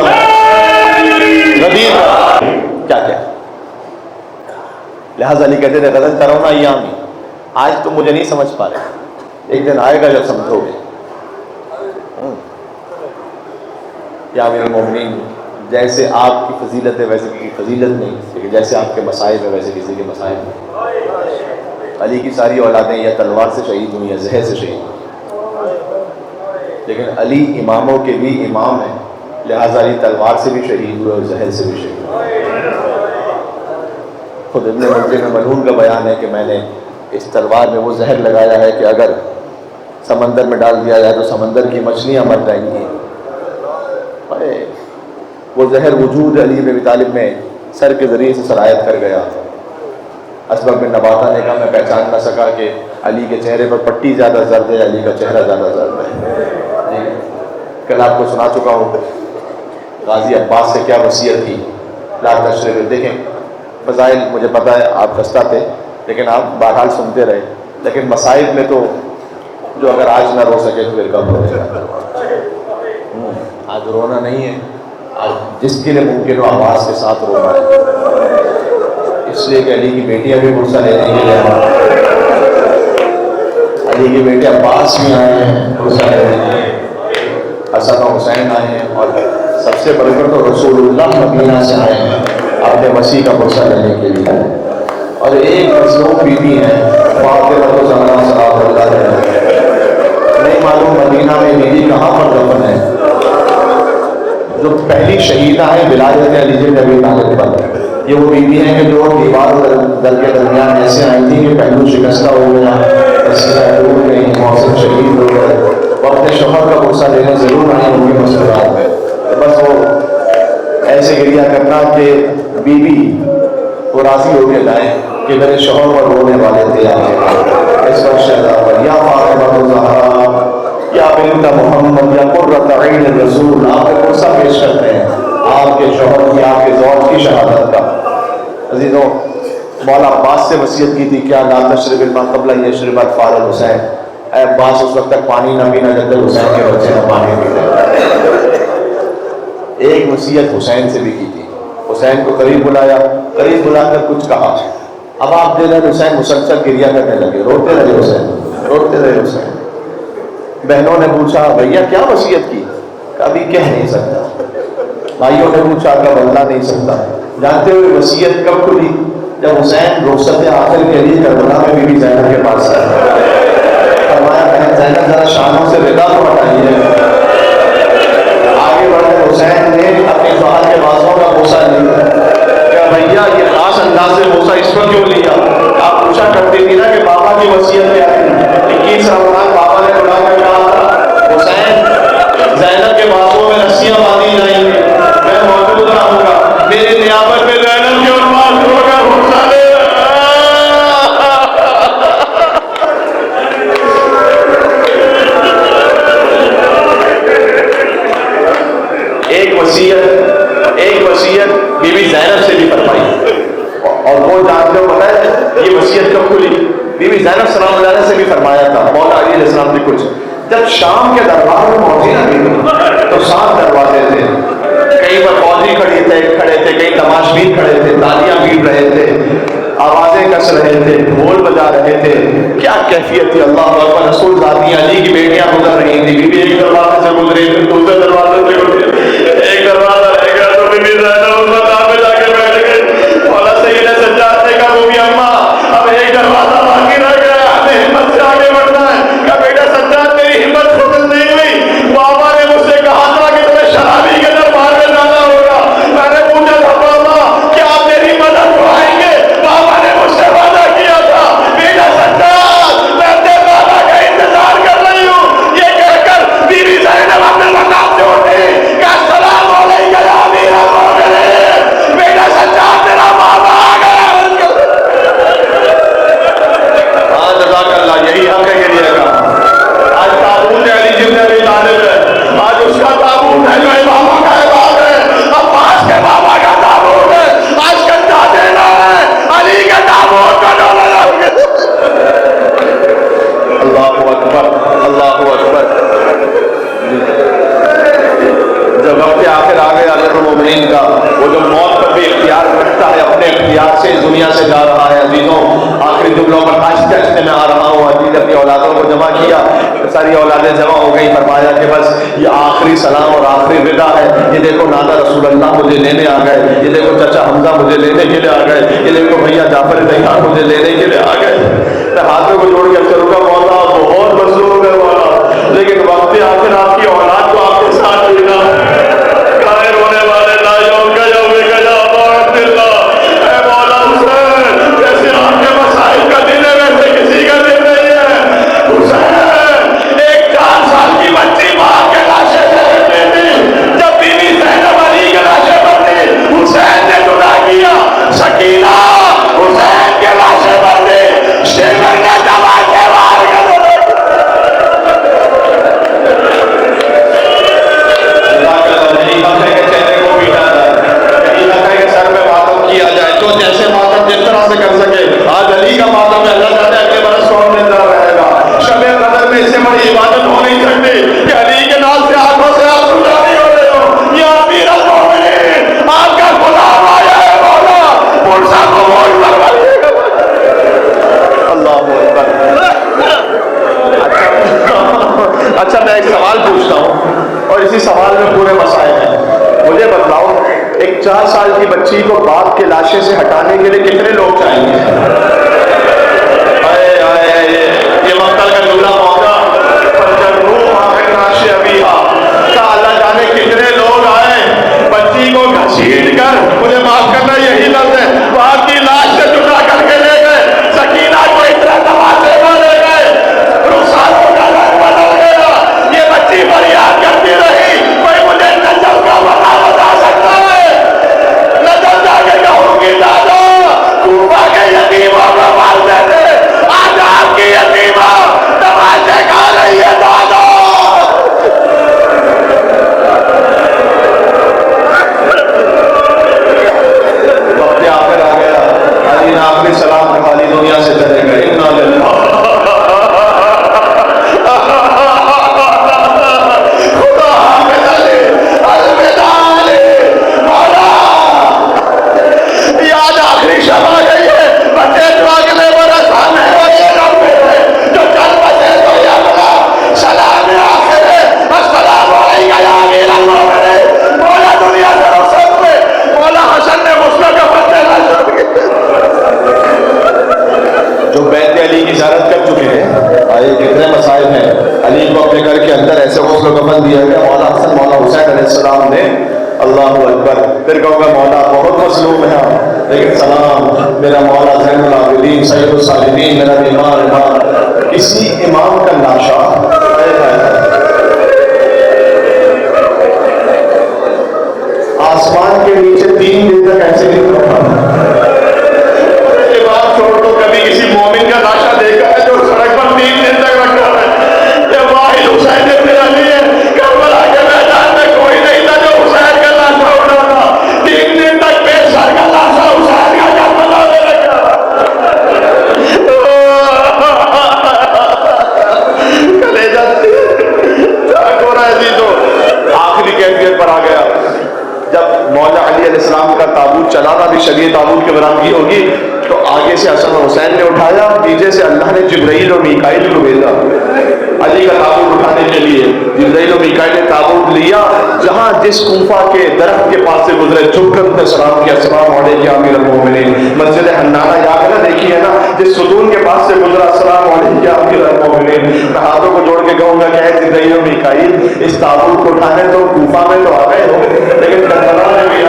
کیا کیا لہٰذا علی کہتے تھے غزل ترونا ایامی, آج تم مجھے نہیں سمجھ پا رہے, ایک دن آئے گا جب سمجھو گے. یا امیر المومنین جیسے آپ کی فضیلت ہے ویسے کی فضیلت نہیں, لیکن جیسے آپ کے مصائب ہے ویسے کسی کے مصائب نہیں. علی کی ساری اولادیں یا تلوار سے شہید ہوئی یا زہر سے شہید ہوئی, لیکن علی اماموں کے بھی امام ہیں, لہٰذا علی تلوار سے بھی شہید ہوئے اور زہر سے بھی شہید ہوئے. خود ابن منظر میں ملعون کا بیان ہے کہ میں نے اس تلوار میں وہ زہر لگایا ہے کہ اگر سمندر میں ڈال دیا جائے تو سمندر کی مچھلیاں مر جائیں گی. وہ زہر وجود علی بن ابی طالب میں سر کے ذریعے سے سرایت کر گیا. اسبغ بن نباتہ نے کہا میں پہچان نہ سکا کہ علی کے چہرے پر پٹی زیادہ زرد ہے, علی کا چہرہ زیادہ زرد ہے. کل آپ کو سنا چکا ہوں غازی عباس سے کیا وصیت تھی. لا تشرب, دیکھیں فضائل مجھے پتہ ہے آپ خستہ تھے لیکن آپ بہرحال سنتے رہے, لیکن مصائب میں تو جو اگر آج نہ رو سکے تو پھر کب رو گا. آج رونا نہیں ہے, آج جس کے لیے ممکن ہو آواز کے ساتھ رونا ہے. اس لیے کہ علی کی بیٹیاں بھی غصہ لینے کے لیے, علی کی بیٹے عباس بھی آئے ہیں غصہ لینے کے لیے, حسن و حسین آئے ہیں, اور سب سے بڑھ کر تو رسول اللہ مدینہ سے آئے ہیں اپنے مسیح کا غصہ لینے کے لیے. اور ایک مظلوم بیوی ہے فاطمہ الزہرا صلوات اللہ علیہا, نہیں معلوم مدینہ میں بیوی کہاں پر دفن ہے, جو پہلی شہیدہ ہے ولایت علی بن ابی طالب پر. یہ وہ بیوی ہیں کہ جو دیوار در کے درمیان ایسے آئی تھی کہ پہلو شکستہ ہو گیا, رسیدہ ڈوب گئی, موسم شہید ہو گئے, وقت شوہر کا غصہ لینے ضرور آئی ان کی مسکرات میں. بس وہ ایسے گریہ کرنا کہ بیوی وہ راضی ہو کے جائیں کہ میرے شوہر پر رونے والے تھے اس وقت شہزادہ یا فاطمہ الزہرا یا بنت محمد یا قرۃ عین الرسول, آپ کو غصہ پیش کرتے ہیں آپ کے شوہر کی, آپ کے زوج کی شہادت کا. عزیزوں مولا عباس سے وصیت کی تھی کیا لا تشرب الماء قبل ان یشرب اطفال الحسین, اے عباس اس وقت تک پانی نہ پینا جب تک حسین کے بچے نہ پانی پیتے. ایک وصیت حسین سے بھی کی تھی, حسین کو قریب بلا کر کچھ کہا. اب آپ دے رہے حسین مسلسل گریہ کرنے لگے, روتے رہے حسین, روتے رہے حسین. بہنوں نے پوچھا بھیا کیا وصیت کی, کبھی کہہ نہیں سکتا. بھائیوں نے پوچھا کب اللہ نہیں سکتا. جانتے ہوئے وصیت کب کھلی جب حسین رخصت آخر کے لیے کربلا میں بی بی زینب کے پاس آیا. فرمایا بہن زینب ذرا شانوں سے رضا کو ہٹائیے. آگے بڑھ کر حسین نے اپنے شوہر کے بازوں کا بوسہ لیا. کیا بھیا یہ خاص انداز سے بوسہ اس پر کیوں لیا؟ آپ پوچھا کرتی تھی نا کہ بابا کی وصیت کیا تھی. 21 رمضان بابا نے بلا کر کہا تھا حسین زینب کے بازوں میں رسیاں باندھی جائیں گی, میں موجود رہوں گا, میری نیابت میں زینب کے اور بازوں کا بوسہ لے. ایک وصیت بی بی زینب سے بھی فرمائی, اور وہ جانتے ہو پتہ ہے یہ وصیت کب کھلی؟ بی بی زینب سلام اللہ علیہ سے بھی فرمایا تھا. مولا علی علیہ السلام نے کچھ جب شام کے دربار میں پہنچی نا بیوی تو 7 دروازے تھے, کہیں پر فوجی کھڑی کس رہے تھے، ڈھول بجا رہے تھے، کیا کیفیت تھی. اللہ اکبر. رسول ذاتی علی کی بیٹیاں گزر رہی تھی، بی بی ایک دروازے سے گزری، پھر دوسرے دروازے سے گزری، ایک دروازہ رہ گیا تو بی بی زینب اس مقام پہ جا کے بیٹھ گئی. مولا سید نے سجاد نے کہا وہ بھی اماں اب ایک دروازہ باقی رہ گیا، ہمیں ہمت سے آگے بڑھنا ہے. کہا بیٹا سجاد میری ہمت ختم نہیں ہوئی، بابا نے مجھ سے کہا تھا کہ تمہیں شرابی کے دربار میں جانا ہوگا. میں نے پوچھا تھا بابا کیا آپ میری مدد اٹھائیں گے؟ بابا نے مجھ سے وعدہ کیا تھا بیٹا سجاد میں اپنے بابا کا انتظار کر رہی ہوں. یہ کہہ کر بی بی زینب اپنے مقام سے اٹھی کہ السلام علیکم یا امیر المومنین. بیٹا سجاد تیرا بابا آ گیا. ہاں جزاک اللہ، یہی حق ہے کہ دیا گا. آج تابوت علی جبن ابی طالب ہے، آج اس کا تابوت ہے جو اماموں کا امام ہے، عباس کے بابا کا تابوت ہے، آج کنڈا دینا ہے علی کے تابوت کا ڈولا. اللہ اکبر اللہ اکبر. جب وقت آخر آ گیا امیر المومنین کا، وہ جو موت پر بھی اختیار رکھتا ہے اپنے اختیار سے اس دنیا سے جا رہا ہے. عزیزوں آخری جملوں پر آہستہ آہستہ میں آ رہا ہوں. عزیز اپنی اولادوں کو جمع کیا، ساری اولادیں جمع ہو گئی. فرمایا کہ بس یہ آخری سلام اور آخری ودا ہے. یہ دیکھو نانا رسول اللہ مجھے لینے آ گئے، یہ دیکھو چچا حمزہ مجھے لینے کے لیے آ گئے، یہ دیکھو بھیا جعفر طیار مجھے لینے کے لیے آ گئے. میں ہاتھوں کو جوڑ کے کروں گا مولا بہت مظلوم ہے مولا، لیکن وقت آخر آپ کی اولاد کو آپ کے ساتھ لینا قائر ہونے والے لائیوں کا جو گجا بارت اللہ. اے مولا حسین جیسے آپ کے مسائل کا دن ہے ویسے کسی کا دن نہیں ہے. حسین ایک 4 سال کی بچی ماں کے لاشے سے رہتی تھی، جب بی بی زینب علی کے لاشے پر تھی حسین نے جدا کیا. سکینہ حسین کے لاشے پر تھی، شیور نے دبا کے مار کے کیا جائے تو جیسے ماتم جس طرح سے کر سکے. آج علی کا ماتم ہے، اللہ جانے اگلے برس کون زندہ رہے گا. شب قدر میں اس سے بڑی عبادت ہو نہیں سکتی کہ علی کے نام سے آنکھوں سے آپ سجا نہیں ہو رہے ہو. یا امیر المومنین آپ کا غلام آیا ہے مولا، پرسا کو موج بنوائیے گا. اللہ اکبر. اچھا میں ایک سوال پوچھتا ہوں اور اسی سوال میں پورے مسائل ہیں. مجھے بتلاؤ ایک 4 سال کی بچی کو باپ کے لاشے سے ہٹانے کے لیے کتنے لوگ چاہیے؟ یہ مقتل کا جملہ پہنچا اللہ جانے کتنے لوگ آئے بچی کو گھسیٹ کر، مجھے معاف کرنا یہی لفظ ہے، باپ کی لاش سے جدا کر کے لے گئے. سکینہ کو اتنا تماشے میں لے گئے، رخساروں کا رنگ بدل گیا. یہ بچی فریاد کرتی رہی کوئی مجھے نجل کا پتہ بتا سکتا ہے؟ نجل جا کے کہوں گی دادا کوفہ کے یتیموں کو مارتے تھے، آج آپ کی یتیمہ تماشے کھا رہی ہے دادا. وقت آخر آ گیا، علی نے آخری سلام خالی دنیا سے چلے گئے. خدا حافظ علی، الوداع علی. مولا یاد آخری شب آ گئی ہے، بچے جو اگلے برس آنے والے رب ہے جو چل بچے تو یملا سلام آخر ہے السلام علیکم یا امیر المومنین. مولا دنیا سے رخصت ہوئے. مولا حسن نے مسلم کا فتح شروع کیا. جو بیت علی کی زیارت کر چکے ہیں آئے کتنے مسائل ہیں. علی کو اپنے گھر کے اندر ایسے غسل و کفن دیا گیا. مولا حسن مولا حسین علیہ السلام نے اللہ اکبر. پھر کہوں گا مولا بہت مظلوم ہے لیکن سلام میرا مولا زین العابدین سید الصالحین میرا امام. کسی امام کا لاشا آسمان کے نیچے 3 دن تک ایسے نہیں رکھا. یہ بات چھوڑ دو، کبھی کسی مومن کا لاشا دیکھا ہے جو سڑک پر 3 دن تک رکھا ہے؟ یہ واحد حسین ابن علی ہے. کربلا کے میدان میں کوئی نہیں تھا جو حسین کا لاشا اٹھانا. 3 دن تک بے سر کا لاشا حسین کا کربلا میں رکھا. کلیجہ آخری کیفیت پر آ گیا جب مولا علی علیہ السلام کا تابوت چلا تھا، بھی شبیہ تابوت کی برآمدگی ہوگی، تو آگے سے حسن و حسین نے اٹھایا، نیچے سے اللہ نے جبرائیل اور میکائیل کو بھیجا علی کا تابوت اٹھانے کے لیے۔ جبرائیل و میکائیل نے تابوت لیا، جہاں جس کوفہ کے درخت کے پاس سے گزرے جھک کر انہیں سلام کیا، السلام علیکم امیر المومنین۔ مسجد حنانہ یاد ہے نا، دیکھیے نا، جس ستون کے پاس سے گزرا، السلام علیکم امیر المومنین۔ میں ہاتھوں کو جوڑ کے کہوں گا کہ اے جبرائیل و میکائیل، اس تابوت کو اٹھانے تو کوفہ میں تو آ گئے ہو، لیکن کربلا میں بھی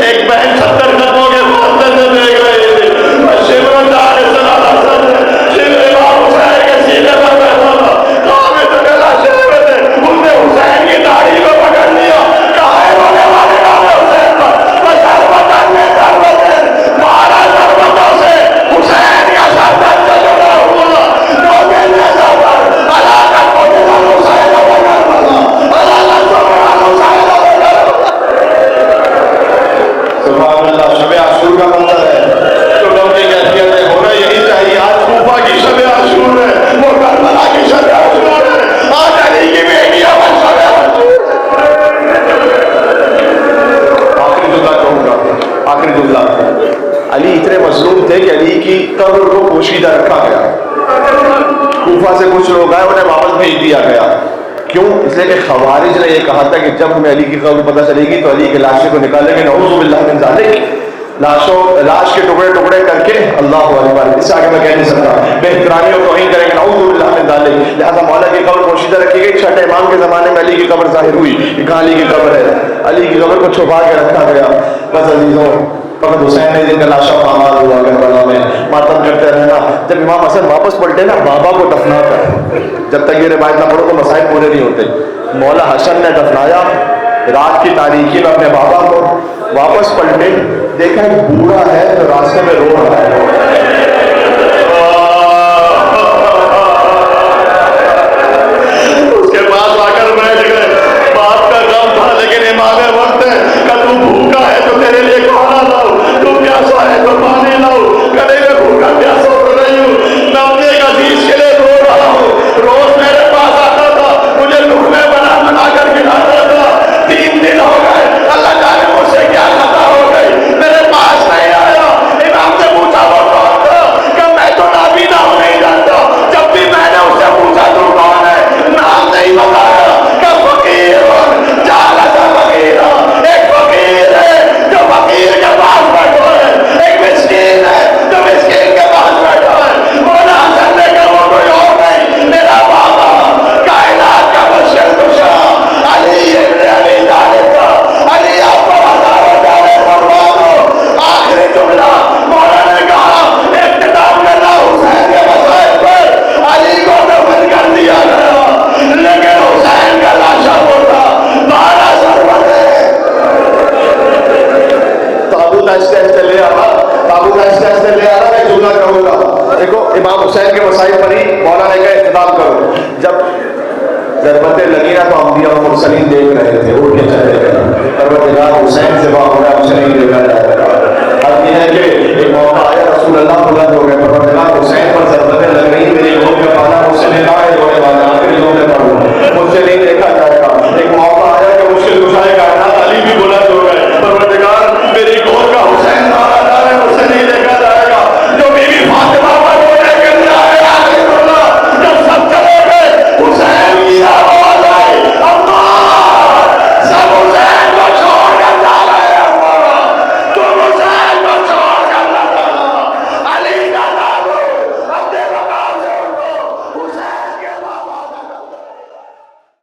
ایک بہن 70 قدموں کے فاصلے سے دیکھ رہی تھی، اور شمروں جانے سنا حسن شمر امام حسین کے سینے پر بیٹھا تھا، کعبے تو گلا شہر تھے، اس نے حسین کی داڑھی کو پکڑ لیا، کہا ہے رونے والے نام حسین پر بشربتن میں ضربتن، 12 ضربتوں سے حسین کا سردر سے جڑا ہوا، رونے میں سفر علاقت کو جنان حسین و کربلا، علاقت کو جنان حسین و کربلا۔ سبحان اللہ، شب عاشور کا منظر ہے تو غم کی کیفیت میں ہونا یہی چاہیے۔ آج کوفہ کی شب عاشور ہے، وہ کربلا کی شب عاشور ہے، آج علی کی بیٹیاں پر شب عاشور ہے۔ آخری جملہ کہوں گا، آخری جملہ، علی اتنے مظلوم تھے کہ علی کی قبر کو پوشیدہ رکھا گیا، کوفہ سے کچھ لوگ آئے، انہیں واپس بھیج دیا گیا۔ کیوں؟ اس لیے کہ خوارج نے یہ کہا تھا کہ جب ہمیں علی کی قبر پتہ چلے گی تو علی کی لاشیں کو نکالیں گے، نعوذ باللہ من ذالک، لاش کے ٹکڑے ٹکڑے کر کے، اللہ اکبر، اس سے آگے میں کہہ نہیں سکتا، بے احترامی اور توہین کریں گے، نعوذ باللہ من ذالک۔ لہٰذا مولا کی قبر پوشیدہ رکھی گئی۔ چھٹے امام کے زمانے میں علی کی قبر ظاہر ہوئی کہ کہاں علی کی قبر ہے، علی کی قبر کو چھپا کے رکھا گیا۔ بس عزیزوں، فقط حسین نے جن کا لاشا پامال ہوا کربلا میں، ماتم کرتے رہنا۔ جب امام حسن واپس پلٹے نا بابا کو دفنا کر، جب تک یہ روایت نہ پڑھو تو مسائل پورے نہیں ہوتے، مولا حسن نے دفنایا، رات کی تاریکی میں اپنے بابا کو واپس پلٹے، دیکھا ایک بوڑھا ہے تو راستے میں رو رہا ہے، اس کے پاس آ کر بیٹھ گئے، باپ کا غم تھا لیکن امام وقت ہے کہ تو بھوکا ہے تو تیرے لیے کھانا لاؤ، تو پیاسا ہے تو پانی لاؤ، کدے میں بھوکا پیاسا ہو رہی ہوں، میں اپنے ایک عزیز کے لیے رو رہا ہوں، روز میرے پاس آتا تھا، مجھے لقمے بنا بنا کر کھلاتا تھا، 3 دن ہو گئے، اللہ جانے مجھ سے کیا خطا ہو گئی، میرے پاس نہیں آیا۔ امام سے پوچھا وہ کون تھا، کہ میں تو نابینا ہوں، نہیں جانتا۔ جب بھی میں نے اس سے پوچھا تو کون ہے، نام نہیں بتایا، کہ فقیر جالس فقیر، ایک فقیر ہے جو فقیر کے پاس بیٹھا ہے، ایک مسکین ہے جو مسکین کے پاس بیٹھا ہے۔ مولا حسن نے کہا وہ کوئی اور نہیں، میرا بابا کائنات کا مشکل کشا علی ابن ابی طالب تھا۔ علی آپ کو ہزاروں جانے قربان ہو۔ آخری جملہ مولا نے کہا، اختتام کرنا حسین کے مسائل پر، علی کو دفن کر دیا گیا لیکن حسین کا لاشا وہ تھا، 12 ضربتیں۔ تابوت آہستہ آہستہ لے آنا، تابوت آہستہ آہستہ لے آنا۔ میں جملہ کہوں گا، دیکھو امام حسین کے مسائل پر ہی مولا نے کہا اختتام کرو۔ جب ضربتیں لگی نا تو انبیاء اور مرسلین دیکھ رہے تھے،